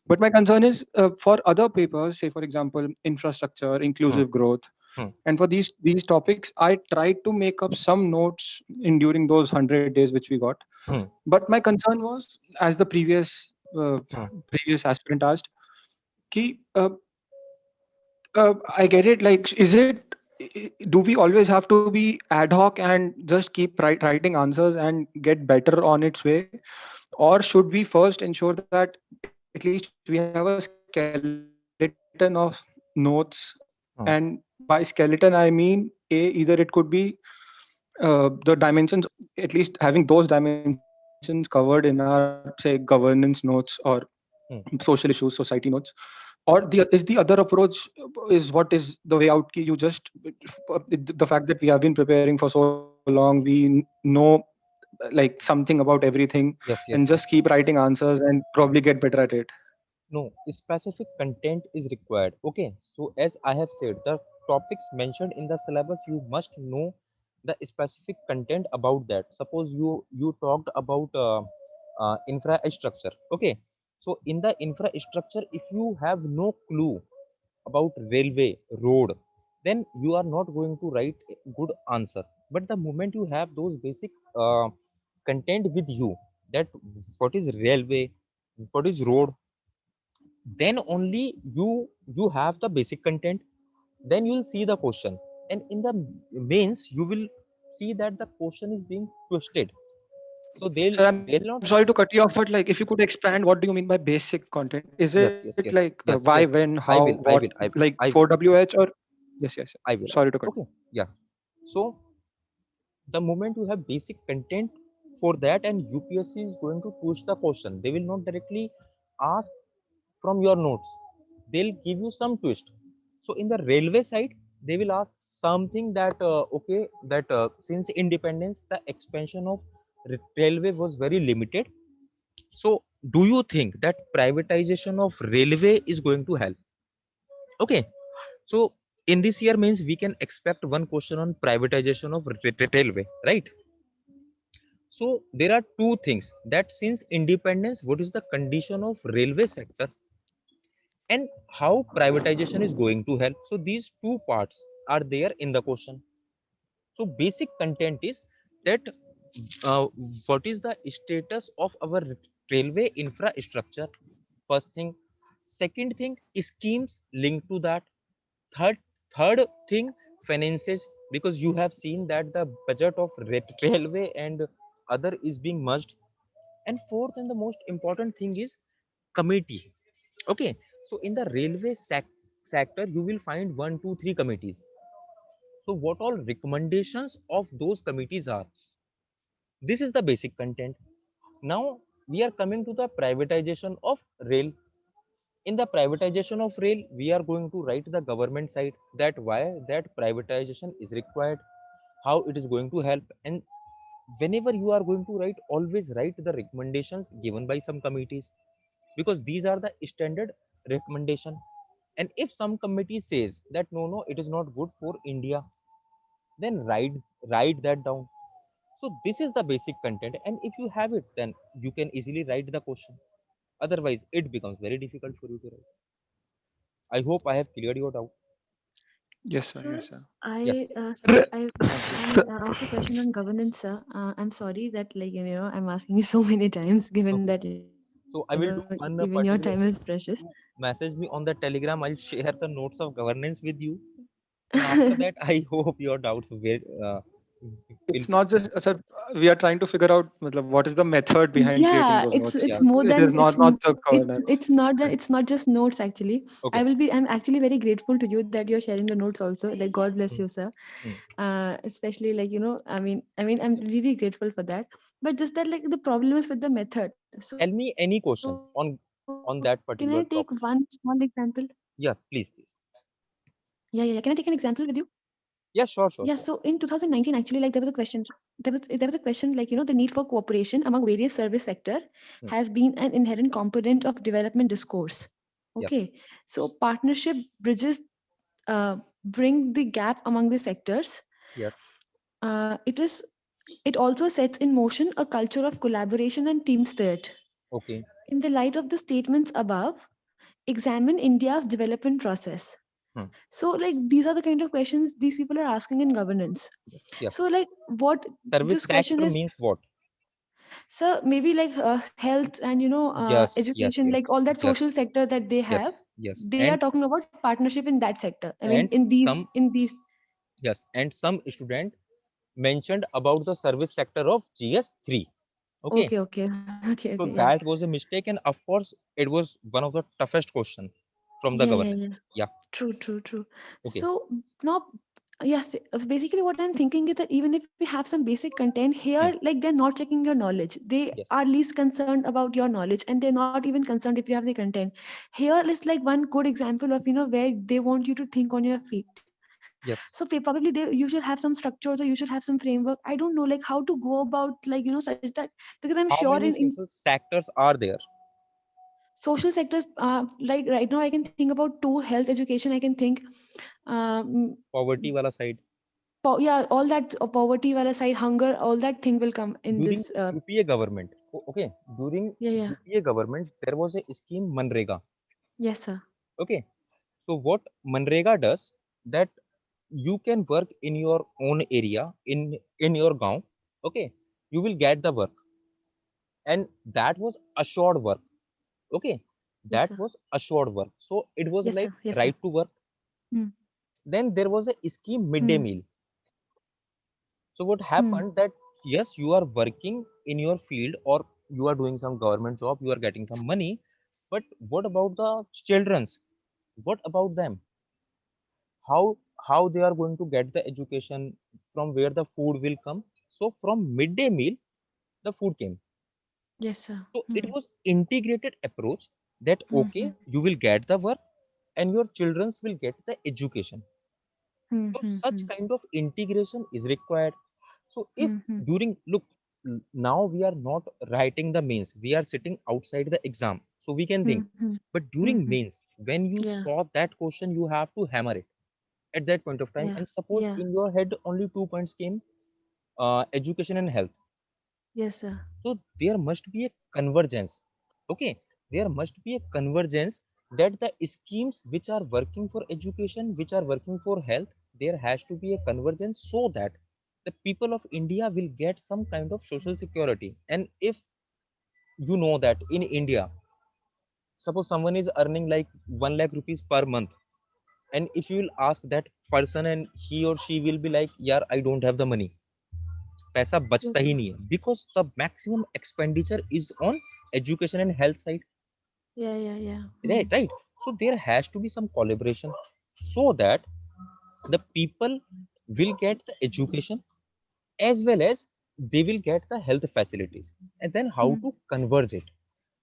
[SPEAKER 4] But my concern is for other papers, say for example infrastructure,
[SPEAKER 1] Hmm.
[SPEAKER 4] inclusive growth,
[SPEAKER 1] Hmm.
[SPEAKER 4] and for these topics, I tried to make up some notes in during those 100 days which we got.
[SPEAKER 1] Hmm.
[SPEAKER 4] But my concern was, as the uh,
[SPEAKER 1] Hmm.
[SPEAKER 4] previous aspirant asked, ki, I get it. Like, do we always have to be ad hoc and just keep writing answers and get better on its way, or should we first ensure that at least we have a skeleton of notes, and
[SPEAKER 1] Huh.
[SPEAKER 4] by skeleton I mean either it could be the dimensions, at least having those dimensions covered in our, say, governance notes or social
[SPEAKER 1] Hmm.
[SPEAKER 4] issues, society notes. Or the other approach is what is the way out ki you just the fact that we have been preparing for so long, we know like something about everything,
[SPEAKER 1] Yes,
[SPEAKER 4] and
[SPEAKER 1] yes,
[SPEAKER 4] just
[SPEAKER 1] yes.
[SPEAKER 4] keep writing answers and probably get better at it.
[SPEAKER 1] No, specific content is required. Okay, so as I have said, the topics mentioned in the syllabus, you must know the specific content about that. Suppose you talked about infrastructure. Okay, so in the infrastructure, if you have no clue about railway, road, then you are not going to write a good answer. But the moment you have those basic content with you, that what is railway, what is road, then only you have the basic content, then you'll see the question, and in the mains you will see that the question is being twisted, so
[SPEAKER 4] Sir,
[SPEAKER 1] they'll
[SPEAKER 4] I'm
[SPEAKER 1] not.
[SPEAKER 4] sorry to cut you off, but like if you could expand, what do you mean by basic content? Is
[SPEAKER 1] Yes,
[SPEAKER 4] it
[SPEAKER 1] yes,
[SPEAKER 4] like
[SPEAKER 1] yes, yes,
[SPEAKER 4] why,
[SPEAKER 1] yes,
[SPEAKER 4] when,
[SPEAKER 1] i
[SPEAKER 4] how,
[SPEAKER 1] will i
[SPEAKER 4] what,
[SPEAKER 1] will i will
[SPEAKER 4] like
[SPEAKER 1] i will
[SPEAKER 4] 4WH or? Yes, yes, yes.
[SPEAKER 1] I
[SPEAKER 4] Sorry to
[SPEAKER 1] will.
[SPEAKER 4] cut.
[SPEAKER 1] Okay, yeah. So the moment you have basic content for that, and UPSC is going to push the question, they will not directly ask from your notes, they'll give you some twist. So in the railway side, they will ask something that okay, that since independence the expansion of railway was very limited, so do you think that privatization of railway is going to help? Okay, so in this year means we can expect one question on privatization of railway, right? So there are two things, that since independence, what is the condition of railway sector and how privatization is going to help. So these two parts are there in the question. So basic content is that uh, what is the status of our railway infrastructure? First thing. Second thing, schemes linked to that. Third, third thing, finances, because you have seen that the budget of railway and other is being merged. And fourth and the most important thing is committee. Okay, so in the railway sector, you will find one, two, three committees. So what all recommendations of those committees are? This is the basic content. Now we are coming to the privatization of rail. In the privatization of rail, we are going to write the government side, that why that privatization is required, how it is going to help, and whenever you are going to write, always write the recommendations given by some committees, because these are the standard recommendation. And if some committee says that no, no, it is not good for India, then write that down. So this is the basic content, and if you have it, then you can easily write the question. Otherwise it becomes very difficult for you to write. I hope I have cleared your doubt.
[SPEAKER 4] Yes, sir.
[SPEAKER 7] So
[SPEAKER 4] Yes, sir.
[SPEAKER 7] I,
[SPEAKER 1] Yes.
[SPEAKER 7] sir, I asked a question on governance, sir. I'm sorry that like I'm asking you so many times, given
[SPEAKER 1] Okay.
[SPEAKER 7] that
[SPEAKER 1] So I
[SPEAKER 7] even
[SPEAKER 1] will
[SPEAKER 7] your
[SPEAKER 1] do
[SPEAKER 7] time is
[SPEAKER 1] one
[SPEAKER 7] precious.
[SPEAKER 1] particular thing. You message me on the Telegram. I'll share the notes of governance with you, and after that, I hope your doubts will
[SPEAKER 4] It's
[SPEAKER 1] be.
[SPEAKER 4] not just, sir, we are trying to figure out matlab, what is the method behind creating
[SPEAKER 7] Yeah,
[SPEAKER 4] those notes.
[SPEAKER 7] it's
[SPEAKER 1] Yeah.
[SPEAKER 7] more
[SPEAKER 4] It
[SPEAKER 7] than
[SPEAKER 4] is not the
[SPEAKER 7] it's
[SPEAKER 4] governance.
[SPEAKER 7] not that, it's not just notes actually.
[SPEAKER 1] Okay.
[SPEAKER 7] I'm actually very grateful to you that you're sharing the notes also. Like God bless
[SPEAKER 1] Hmm.
[SPEAKER 7] you, sir.
[SPEAKER 1] Hmm.
[SPEAKER 7] Especially like I'm really grateful for that. But just that like the problem is with the method. So
[SPEAKER 1] Tell me any
[SPEAKER 7] can I
[SPEAKER 1] question
[SPEAKER 7] take one
[SPEAKER 1] on
[SPEAKER 7] small
[SPEAKER 1] that
[SPEAKER 7] example?
[SPEAKER 1] particular topic. Yeah, please, please.
[SPEAKER 7] Yeah, yeah, yeah. Can I take an example with you?
[SPEAKER 1] Yeah, sure,
[SPEAKER 7] Yeah,
[SPEAKER 1] sure,
[SPEAKER 7] so
[SPEAKER 1] sure.
[SPEAKER 7] in 2019, actually, like there was a question. There was a question like the need for cooperation among various service sector
[SPEAKER 1] Hmm.
[SPEAKER 7] has been an inherent component of development discourse.
[SPEAKER 1] Yes,
[SPEAKER 7] Okay, so partnership bridges bring the gap among the sectors.
[SPEAKER 1] yes.
[SPEAKER 7] It is it also sets in motion a culture of collaboration and team spirit.
[SPEAKER 1] Okay.
[SPEAKER 7] In the light of the statements above, examine India's development process.
[SPEAKER 1] Hmm.
[SPEAKER 7] So like these are the kind of questions these people are asking in governance.
[SPEAKER 1] Yes, yes.
[SPEAKER 7] So like what
[SPEAKER 1] Service
[SPEAKER 7] this question
[SPEAKER 1] sector
[SPEAKER 7] is,
[SPEAKER 1] means what?
[SPEAKER 7] so maybe like health and
[SPEAKER 1] Yes, yes,
[SPEAKER 7] education, like
[SPEAKER 1] yes,
[SPEAKER 7] all that social
[SPEAKER 1] yes,
[SPEAKER 7] sector that they have,
[SPEAKER 1] yes, yes.
[SPEAKER 7] they are talking about partnership in that sector. I mean
[SPEAKER 1] And some
[SPEAKER 7] in these.
[SPEAKER 1] yes, and some student mentioned about the service sector of GS3. Okay,
[SPEAKER 7] Okay. Okay.
[SPEAKER 1] so
[SPEAKER 7] Okay. Yeah.
[SPEAKER 1] that was a mistake, and of course it was one of the toughest question from the
[SPEAKER 7] Yeah. Yeah.
[SPEAKER 1] governance.
[SPEAKER 7] Yeah.
[SPEAKER 1] Yeah.
[SPEAKER 7] True.
[SPEAKER 1] Okay.
[SPEAKER 7] So now, yes, basically what I'm thinking is that even if we have some basic content here,
[SPEAKER 1] Hmm.
[SPEAKER 7] like they're not checking your knowledge. They
[SPEAKER 1] Yes.
[SPEAKER 7] are least concerned about your knowledge, and they're not even concerned if you have the content. Here is like one good example of where they want you to think on your feet. So
[SPEAKER 1] Yes.
[SPEAKER 7] probably you should have some structures, or you should have some framework. I don't know like how to go about such that, because I'm
[SPEAKER 1] How
[SPEAKER 7] sure
[SPEAKER 1] many
[SPEAKER 7] in
[SPEAKER 1] social sectors are there?
[SPEAKER 7] social sectors, like right now I can think about two: health, education. I can think um,
[SPEAKER 1] Poverty wala side.
[SPEAKER 7] yeah, all that poverty wala side, hunger, all that thing will come in
[SPEAKER 1] During
[SPEAKER 7] this.
[SPEAKER 1] UPA government, okay, during
[SPEAKER 7] Yeah.
[SPEAKER 1] UPA government, there was a scheme Manrega.
[SPEAKER 7] Yes, sir.
[SPEAKER 1] Okay, so what Manrega does, that you can work in your own area, in your gaon. Okay, you will get the work, and that was assured work. Okay,
[SPEAKER 7] Yes,
[SPEAKER 1] that
[SPEAKER 7] sir.
[SPEAKER 1] was assured work. So it was
[SPEAKER 7] Yes,
[SPEAKER 1] like
[SPEAKER 7] sir. Yes, sir.
[SPEAKER 1] right to work.
[SPEAKER 7] Hmm.
[SPEAKER 1] Then there was a scheme midday
[SPEAKER 7] Hmm.
[SPEAKER 1] meal. So what
[SPEAKER 7] Hmm.
[SPEAKER 1] happened, that yes, you are working in your field, or you are doing some government job, you are getting some money, but what about the childrens? What about them? How they are going to get the education? From where the food will come? So from midday meal, the food came.
[SPEAKER 7] Yes, sir.
[SPEAKER 1] So it
[SPEAKER 7] Hmm.
[SPEAKER 1] was integrated approach, that
[SPEAKER 7] Hmm.
[SPEAKER 1] okay, you will get the work and your childrens will get the education.
[SPEAKER 7] Hmm.
[SPEAKER 1] So
[SPEAKER 7] Hmm.
[SPEAKER 1] such
[SPEAKER 7] Hmm.
[SPEAKER 1] kind of integration is required. So if
[SPEAKER 7] Hmm. Hmm.
[SPEAKER 1] during look, now we are not writing the mains, we are sitting outside the exam, so we can
[SPEAKER 7] Hmm.
[SPEAKER 1] think.
[SPEAKER 7] Hmm.
[SPEAKER 1] But
[SPEAKER 7] Hmm.
[SPEAKER 1] during
[SPEAKER 7] Hmm.
[SPEAKER 1] mains, when you
[SPEAKER 7] Yeah.
[SPEAKER 1] saw that question, you have to hammer it at that point of time.
[SPEAKER 7] Yeah.
[SPEAKER 1] And suppose
[SPEAKER 7] Yeah.
[SPEAKER 1] in your head only 2 points came, education and health.
[SPEAKER 7] Yes, sir.
[SPEAKER 1] So there must be a convergence. Okay, there must be a convergence, that the schemes which are working for education, which are working for health, there has to be a convergence, so that the people of India will get some kind of social security. And if you know that in India, suppose someone is earning like 1 lakh rupees per month, and if you will ask that person, and he or she will be like, yeah, I don't have the money, पैसा बचता
[SPEAKER 7] Yes,
[SPEAKER 1] ही
[SPEAKER 7] sir.
[SPEAKER 1] नहीं है, because the maximum expenditure is on education and health side.
[SPEAKER 7] Yeah. Yeah. Yeah.
[SPEAKER 1] Right,
[SPEAKER 7] Hmm.
[SPEAKER 1] right. So there has to be some collaboration, so that the people will get the education, as well as they will get the health facilities. And then how
[SPEAKER 7] Hmm.
[SPEAKER 1] to converge it?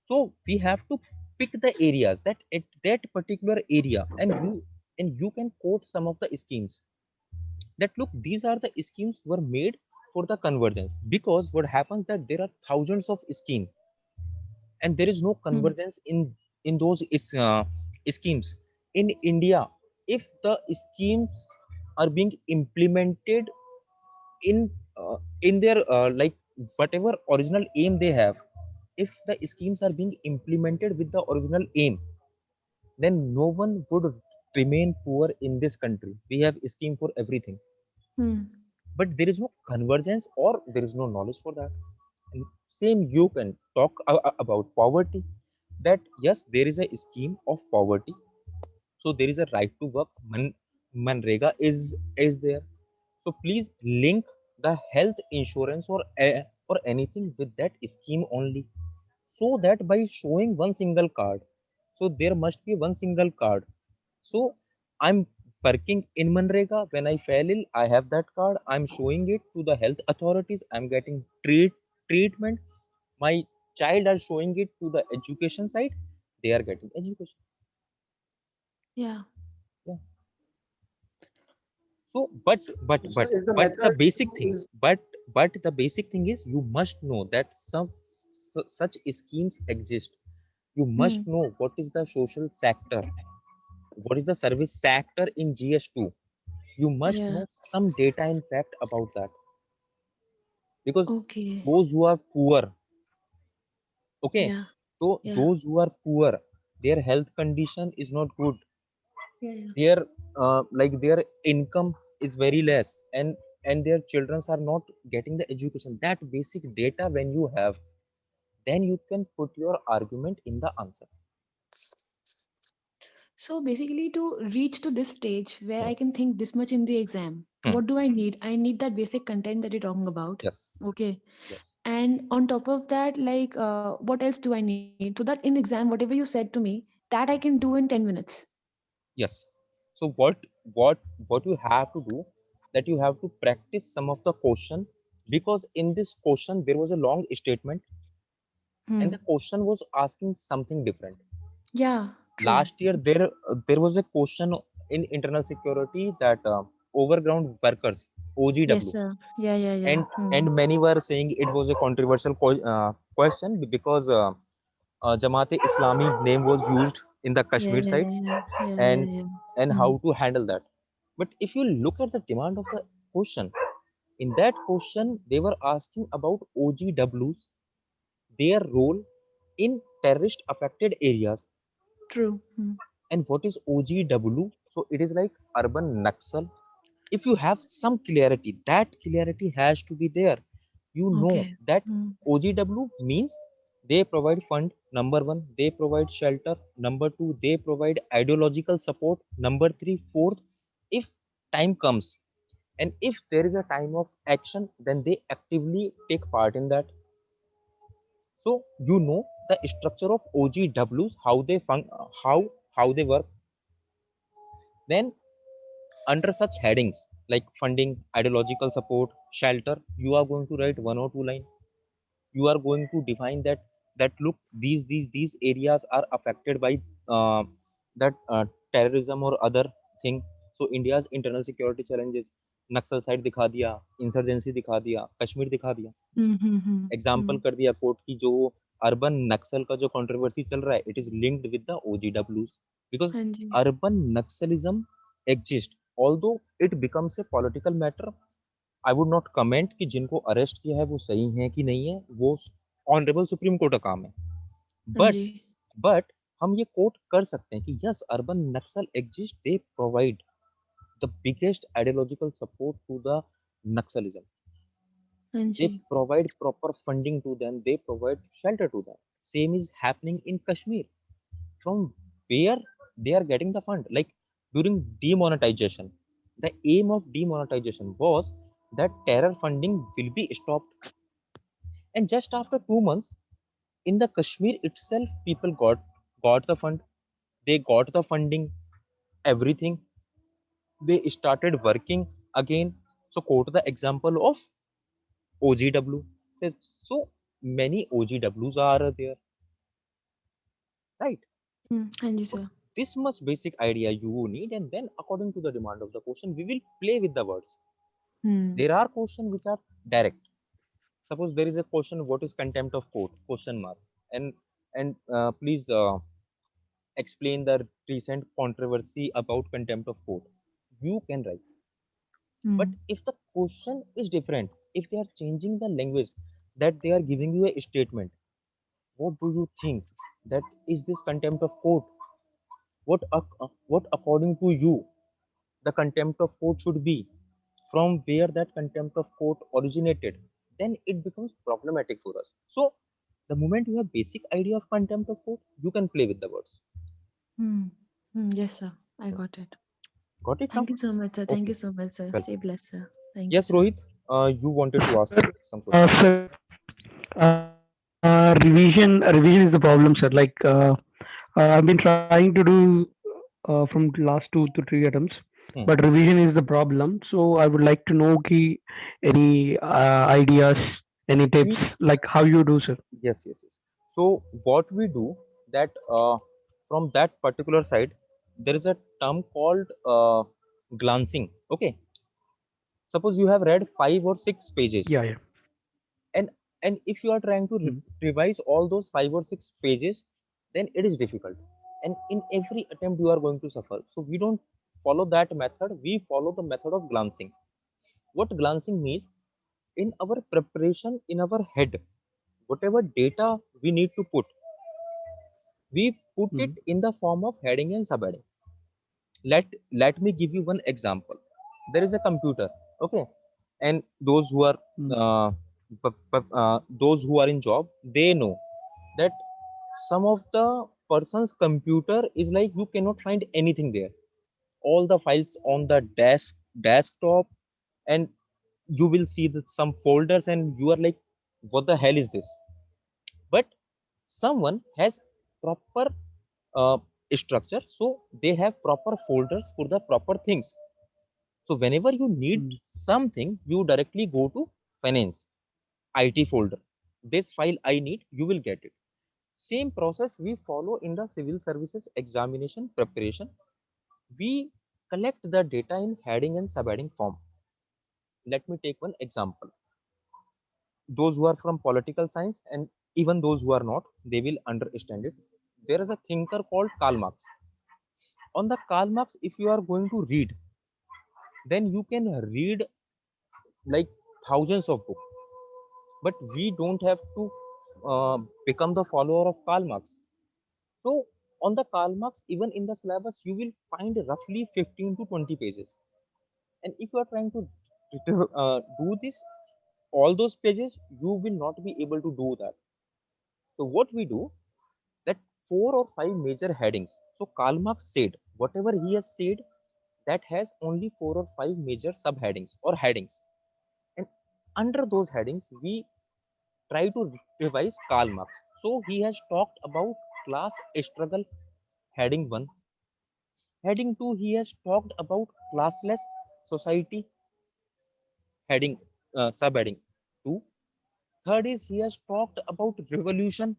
[SPEAKER 1] So we have to pick the areas, that at that particular area, and you can quote some of the schemes, that look, these are the schemes were made for the convergence. Because what happens, that there are thousands of schemes, and there is no
[SPEAKER 7] Hmm.
[SPEAKER 1] convergence in those schemes in India. If the schemes are being implemented in in their like whatever original aim they have, if the schemes are being implemented with the original aim, then no one would remain poor in this country. We have a scheme for everything,
[SPEAKER 7] Hmm.
[SPEAKER 1] but there is no convergence, or there is no knowledge for that. And same, you can talk about poverty, that yes, there is a scheme of poverty, so there is a right to work. Manrega is there. So please link the health insurance, or anything with that scheme only, so that by showing one single card, so there must be one single card. So I'm working in Manrega, when I fell ill, I have that card, I'm showing it to the health authorities, I'm getting treatment. My child are showing it to the education side, they are getting education.
[SPEAKER 7] Yeah.
[SPEAKER 1] Yeah. So but
[SPEAKER 7] So
[SPEAKER 1] but
[SPEAKER 4] So
[SPEAKER 1] but
[SPEAKER 4] is the
[SPEAKER 1] but the
[SPEAKER 4] method
[SPEAKER 1] basic thing,
[SPEAKER 4] is
[SPEAKER 1] but the basic thing is, you must know that such schemes exist. You must
[SPEAKER 7] hmm.
[SPEAKER 1] know what is the social sector, what is the service sector in GS2. You must
[SPEAKER 7] Yeah.
[SPEAKER 1] know some data in fact about that, because
[SPEAKER 7] Okay.
[SPEAKER 1] those who are poor, okay,
[SPEAKER 7] Yeah.
[SPEAKER 1] so
[SPEAKER 7] Yeah.
[SPEAKER 1] those who are poor, their health condition is not good,
[SPEAKER 7] Yeah. Yeah.
[SPEAKER 1] their like their income is very less, and their children are not getting the education. That basic data when you have, then you can put your argument in the answer.
[SPEAKER 7] So basically, to reach to this stage where
[SPEAKER 1] Hmm.
[SPEAKER 7] I can think this much in the exam,
[SPEAKER 1] Hmm.
[SPEAKER 7] what do I need? I need that basic content that you're talking about.
[SPEAKER 1] Yes.
[SPEAKER 7] Okay.
[SPEAKER 1] Yes.
[SPEAKER 7] And on top of that, like, what else do I need? So that in exam, whatever you said to me, that I can do in 10 minutes.
[SPEAKER 1] Yes. So what you have to do, that you have to practice some of the question, because in this question there was a long statement and
[SPEAKER 7] Hmm.
[SPEAKER 1] the question was asking something different.
[SPEAKER 7] Yeah, true.
[SPEAKER 1] Last year there was a question in internal security that overground workers,
[SPEAKER 7] Yes,
[SPEAKER 1] OGW,
[SPEAKER 7] sir. Yeah, yeah, yeah.
[SPEAKER 1] and
[SPEAKER 7] Hmm.
[SPEAKER 1] many were saying it was a controversial question because Jamaat Islami name was used in the
[SPEAKER 7] Yeah,
[SPEAKER 1] Kashmir
[SPEAKER 7] yeah,
[SPEAKER 1] side,
[SPEAKER 7] yeah, yeah, yeah, yeah,
[SPEAKER 1] and
[SPEAKER 7] yeah.
[SPEAKER 1] how
[SPEAKER 7] Hmm.
[SPEAKER 1] to handle that. But if you look at the demand of the question, in that question they were asking about OGWs, their role in terrorist affected areas.
[SPEAKER 7] True. Hmm.
[SPEAKER 1] And what is OGW? So it is like urban Naxal. If you have some clarity, that clarity has to be there. You know
[SPEAKER 7] Okay.
[SPEAKER 1] that
[SPEAKER 7] Hmm.
[SPEAKER 1] OGW means they provide fund, number one, they provide shelter, number two, they provide ideological support, number three, fourth, if time comes and if there is a time of action, then they actively take part in that. So you know the structure of OGWs, how they how they work. Then under such headings like funding, ideological support, shelter, you are going to write one or two line. You are going to define that look, these areas are affected by uh, that terrorism or other thing. So India's internal security challenges, Naxal side दिखा दिया, insurgency दिखा दिया, कश्मीर दिखा दिया,
[SPEAKER 7] Hmm. Hmm. Hmm.
[SPEAKER 1] Example
[SPEAKER 7] Hmm.
[SPEAKER 1] कर दिया court की जो अर्बन नक्सल का जो कंट्रोवर्सी चल रहा है, it is linked with the OGWs because
[SPEAKER 7] हाँ जी.
[SPEAKER 1] urban naxalism exists, although it becomes a political matter. I would not comment कि जिनको अरेस्ट किया है वो सही है कि नहीं है, वो ऑनरेबल सुप्रीम कोर्ट का काम है।
[SPEAKER 7] हाँ
[SPEAKER 1] बट
[SPEAKER 7] जी.
[SPEAKER 1] बट हम ये कोट कर सकते हैं कि yes, urban naxal exist, they provide the biggest ideological support to the naxalism,
[SPEAKER 7] हाँ
[SPEAKER 1] they
[SPEAKER 7] ji.
[SPEAKER 1] provide proper funding to them, they provide shelter to them. Same is happening in Kashmir. From where they are getting the fund, like during demonetization, the aim of demonetization was that terror funding will be stopped. And just after 2 months, in the Kashmir itself, people got the fund, they got the funding, everything, they started working again. So quote the example of OGW. So many OGWs are there, right?
[SPEAKER 7] हाँ जी
[SPEAKER 1] So
[SPEAKER 7] sir.
[SPEAKER 1] this much basic idea you need, and then according to the demand of the question, we will play with the words.
[SPEAKER 7] Hmm.
[SPEAKER 1] There are questions which are direct. Suppose there is a question, what is contempt of court? Question mark. And please explain the recent controversy about contempt of court. You can write. But
[SPEAKER 7] Hmm.
[SPEAKER 1] if the question is different, if they are changing the language, that they are giving you a statement, what do you think? That is this contempt of court? What according to you the contempt of court should be, from where that contempt of court originated, then it becomes problematic for us. So the moment you have basic idea of contempt of court, you can play with the words.
[SPEAKER 7] Hmm. Yes sir. I got it.
[SPEAKER 1] Got it now?
[SPEAKER 7] Thank you so much sir. Thank
[SPEAKER 1] Okay,
[SPEAKER 7] you so much sir. Stay
[SPEAKER 1] welcome.
[SPEAKER 7] blessed sir. Thank you
[SPEAKER 1] Yes,
[SPEAKER 7] sir.
[SPEAKER 1] Rohit, you wanted to ask
[SPEAKER 8] Sir,
[SPEAKER 1] some question.
[SPEAKER 8] revision is the problem, sir. I've been trying to do from last 2 to 3 attempts,
[SPEAKER 1] Hmm.
[SPEAKER 8] but revision is the problem. So I would like to know any ideas, any tips,
[SPEAKER 1] We
[SPEAKER 8] like how you do, sir.
[SPEAKER 1] Yes. So what we do, that from that particular side, there is a term called glancing. Okay, suppose you have read 5 or 6 pages,
[SPEAKER 8] Yeah, yeah.
[SPEAKER 1] and if you are trying to
[SPEAKER 8] Mm.
[SPEAKER 1] revise all those 5 or 6 pages, then it is difficult, and in every attempt you are going to suffer. So we don't follow that method, we follow the method of glancing. What glancing means, in our preparation, in our head, whatever data we need to put, we put it
[SPEAKER 8] Mm.
[SPEAKER 1] in the form of heading and subheading. Let me give you one example. There is a computer, okay, and
[SPEAKER 8] Mm.
[SPEAKER 1] those who are in job, they know that some of the person's computer is like you cannot find anything there. All the files on the desktop, and you will see some folders, and you are like, what the hell is this? But someone has proper uh, structure, so they have proper folders for the proper things. So whenever you need something, you directly go to finance IT folder. This file I need, you will get it. Same process we follow in the civil services examination preparation. We collect the data in heading and subheading form. Let me take one example. Those who are from political science, and even those who are not, they will understand it. There is a thinker called Karl Marx. On the Karl Marx, if you are going to read, then you can read like thousands of books, but we don't have to become the follower of Karl Marx. So on the Karl Marx, even in the syllabus, you will find roughly 15 to 20 pages. And if you are trying to do this, all those pages, you will not be able to do that. So what we do, that four or five major headings. So Karl Marx said, whatever he has said, that has only four or five major subheadings or headings. And under those headings, we try to revise Karl Marx. So he has talked about class struggle, heading 1. Heading 2, he has talked about classless society, heading subheading 2. Third is he has talked about revolution,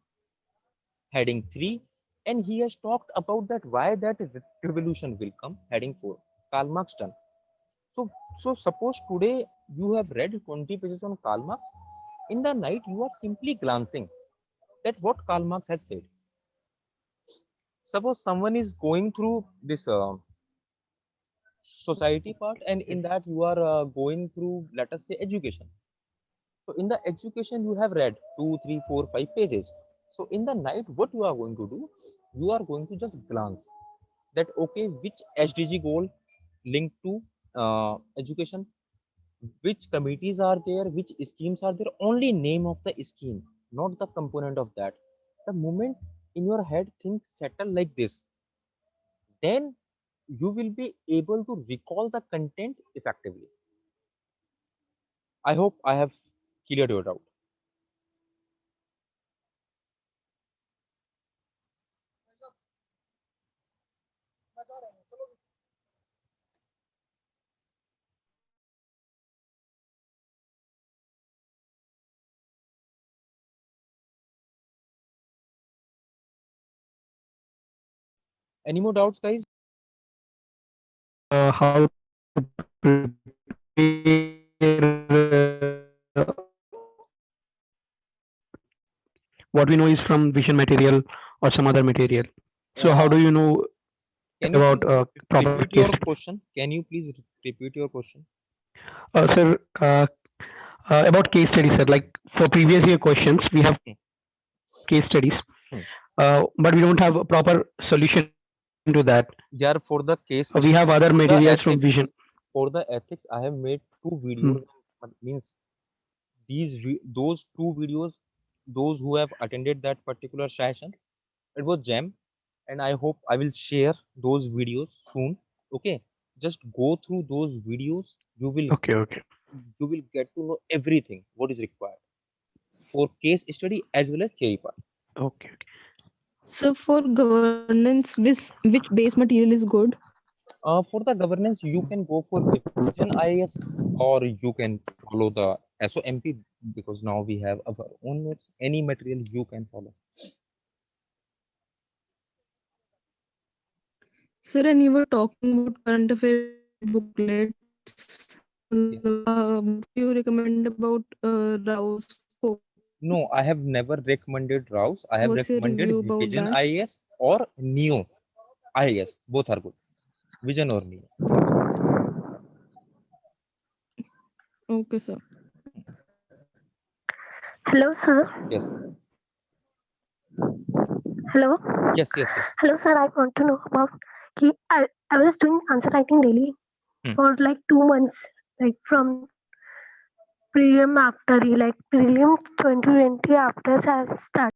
[SPEAKER 1] heading 3. And he has talked about that why that revolution will come, heading 4. Karl Marx done. So suppose today you have read 20 pages on Karl Marx. In the night, you are simply glancing that what Karl Marx has said. Suppose someone is going through this society part, and in that you are going through, let us say, education. So in the education, you have read 2, 3, 4, 5 pages. So in the night, what you are going to do, you are going to just glance that, okay, which SDG goal linked to education, which committees are there, which schemes are there, only name of the scheme, not the component of that. The moment in your head things settle like this, then you will be able to recall the content effectively. I hope I have cleared your doubt. Any more doubts, guys?
[SPEAKER 8] How to prepare what we know is from vision material or some other material. So how
[SPEAKER 1] Uh,
[SPEAKER 8] do you know
[SPEAKER 1] can you
[SPEAKER 8] about
[SPEAKER 1] please
[SPEAKER 8] proper
[SPEAKER 1] repeat
[SPEAKER 8] case
[SPEAKER 1] your
[SPEAKER 8] study?
[SPEAKER 1] question? Can you please repeat your question?
[SPEAKER 8] Sir, about case studies, sir. Like for previous year questions, we have
[SPEAKER 1] Hmm.
[SPEAKER 8] case studies,
[SPEAKER 1] Hmm.
[SPEAKER 8] but we don't have a proper solution to that.
[SPEAKER 1] Yeah, for the
[SPEAKER 8] We
[SPEAKER 1] case
[SPEAKER 8] have other
[SPEAKER 1] study, for
[SPEAKER 8] materials
[SPEAKER 1] the
[SPEAKER 8] from
[SPEAKER 1] ethics,
[SPEAKER 8] vision.
[SPEAKER 1] I have made two
[SPEAKER 8] Hmm.
[SPEAKER 1] videos. Means those two videos, those who have attended that particular session, it was jam, and I hope I will share those videos soon. Okay, just go through those videos.
[SPEAKER 8] Okay, okay,
[SPEAKER 1] You will get to know everything what is required for case study as well as theory part.
[SPEAKER 8] okay.
[SPEAKER 7] So for governance, which base material is good?
[SPEAKER 1] For the governance, you can go for Vision IAS, or you can follow the SOMP, because now we have our own notes. Any material you can follow.
[SPEAKER 7] Sir, and you were talking about current affair booklets.
[SPEAKER 1] Yes.
[SPEAKER 7] What do you recommend about Rao's focus?
[SPEAKER 1] No, I have never recommended Rouse. I have
[SPEAKER 7] What's your review
[SPEAKER 1] recommended
[SPEAKER 7] about
[SPEAKER 1] Vision
[SPEAKER 7] that?
[SPEAKER 1] IAS or Neo IAS. Both are good. Vision or Neo.
[SPEAKER 7] Okay, sir.
[SPEAKER 9] Hello, sir.
[SPEAKER 1] Yes.
[SPEAKER 9] Hello.
[SPEAKER 1] Yes. Yes. Yes.
[SPEAKER 9] Hello, sir. I want to know about. I was doing answer writing daily
[SPEAKER 1] Hmm.
[SPEAKER 9] for like 2 months, like from prelim after, like prelim 2020 after I started.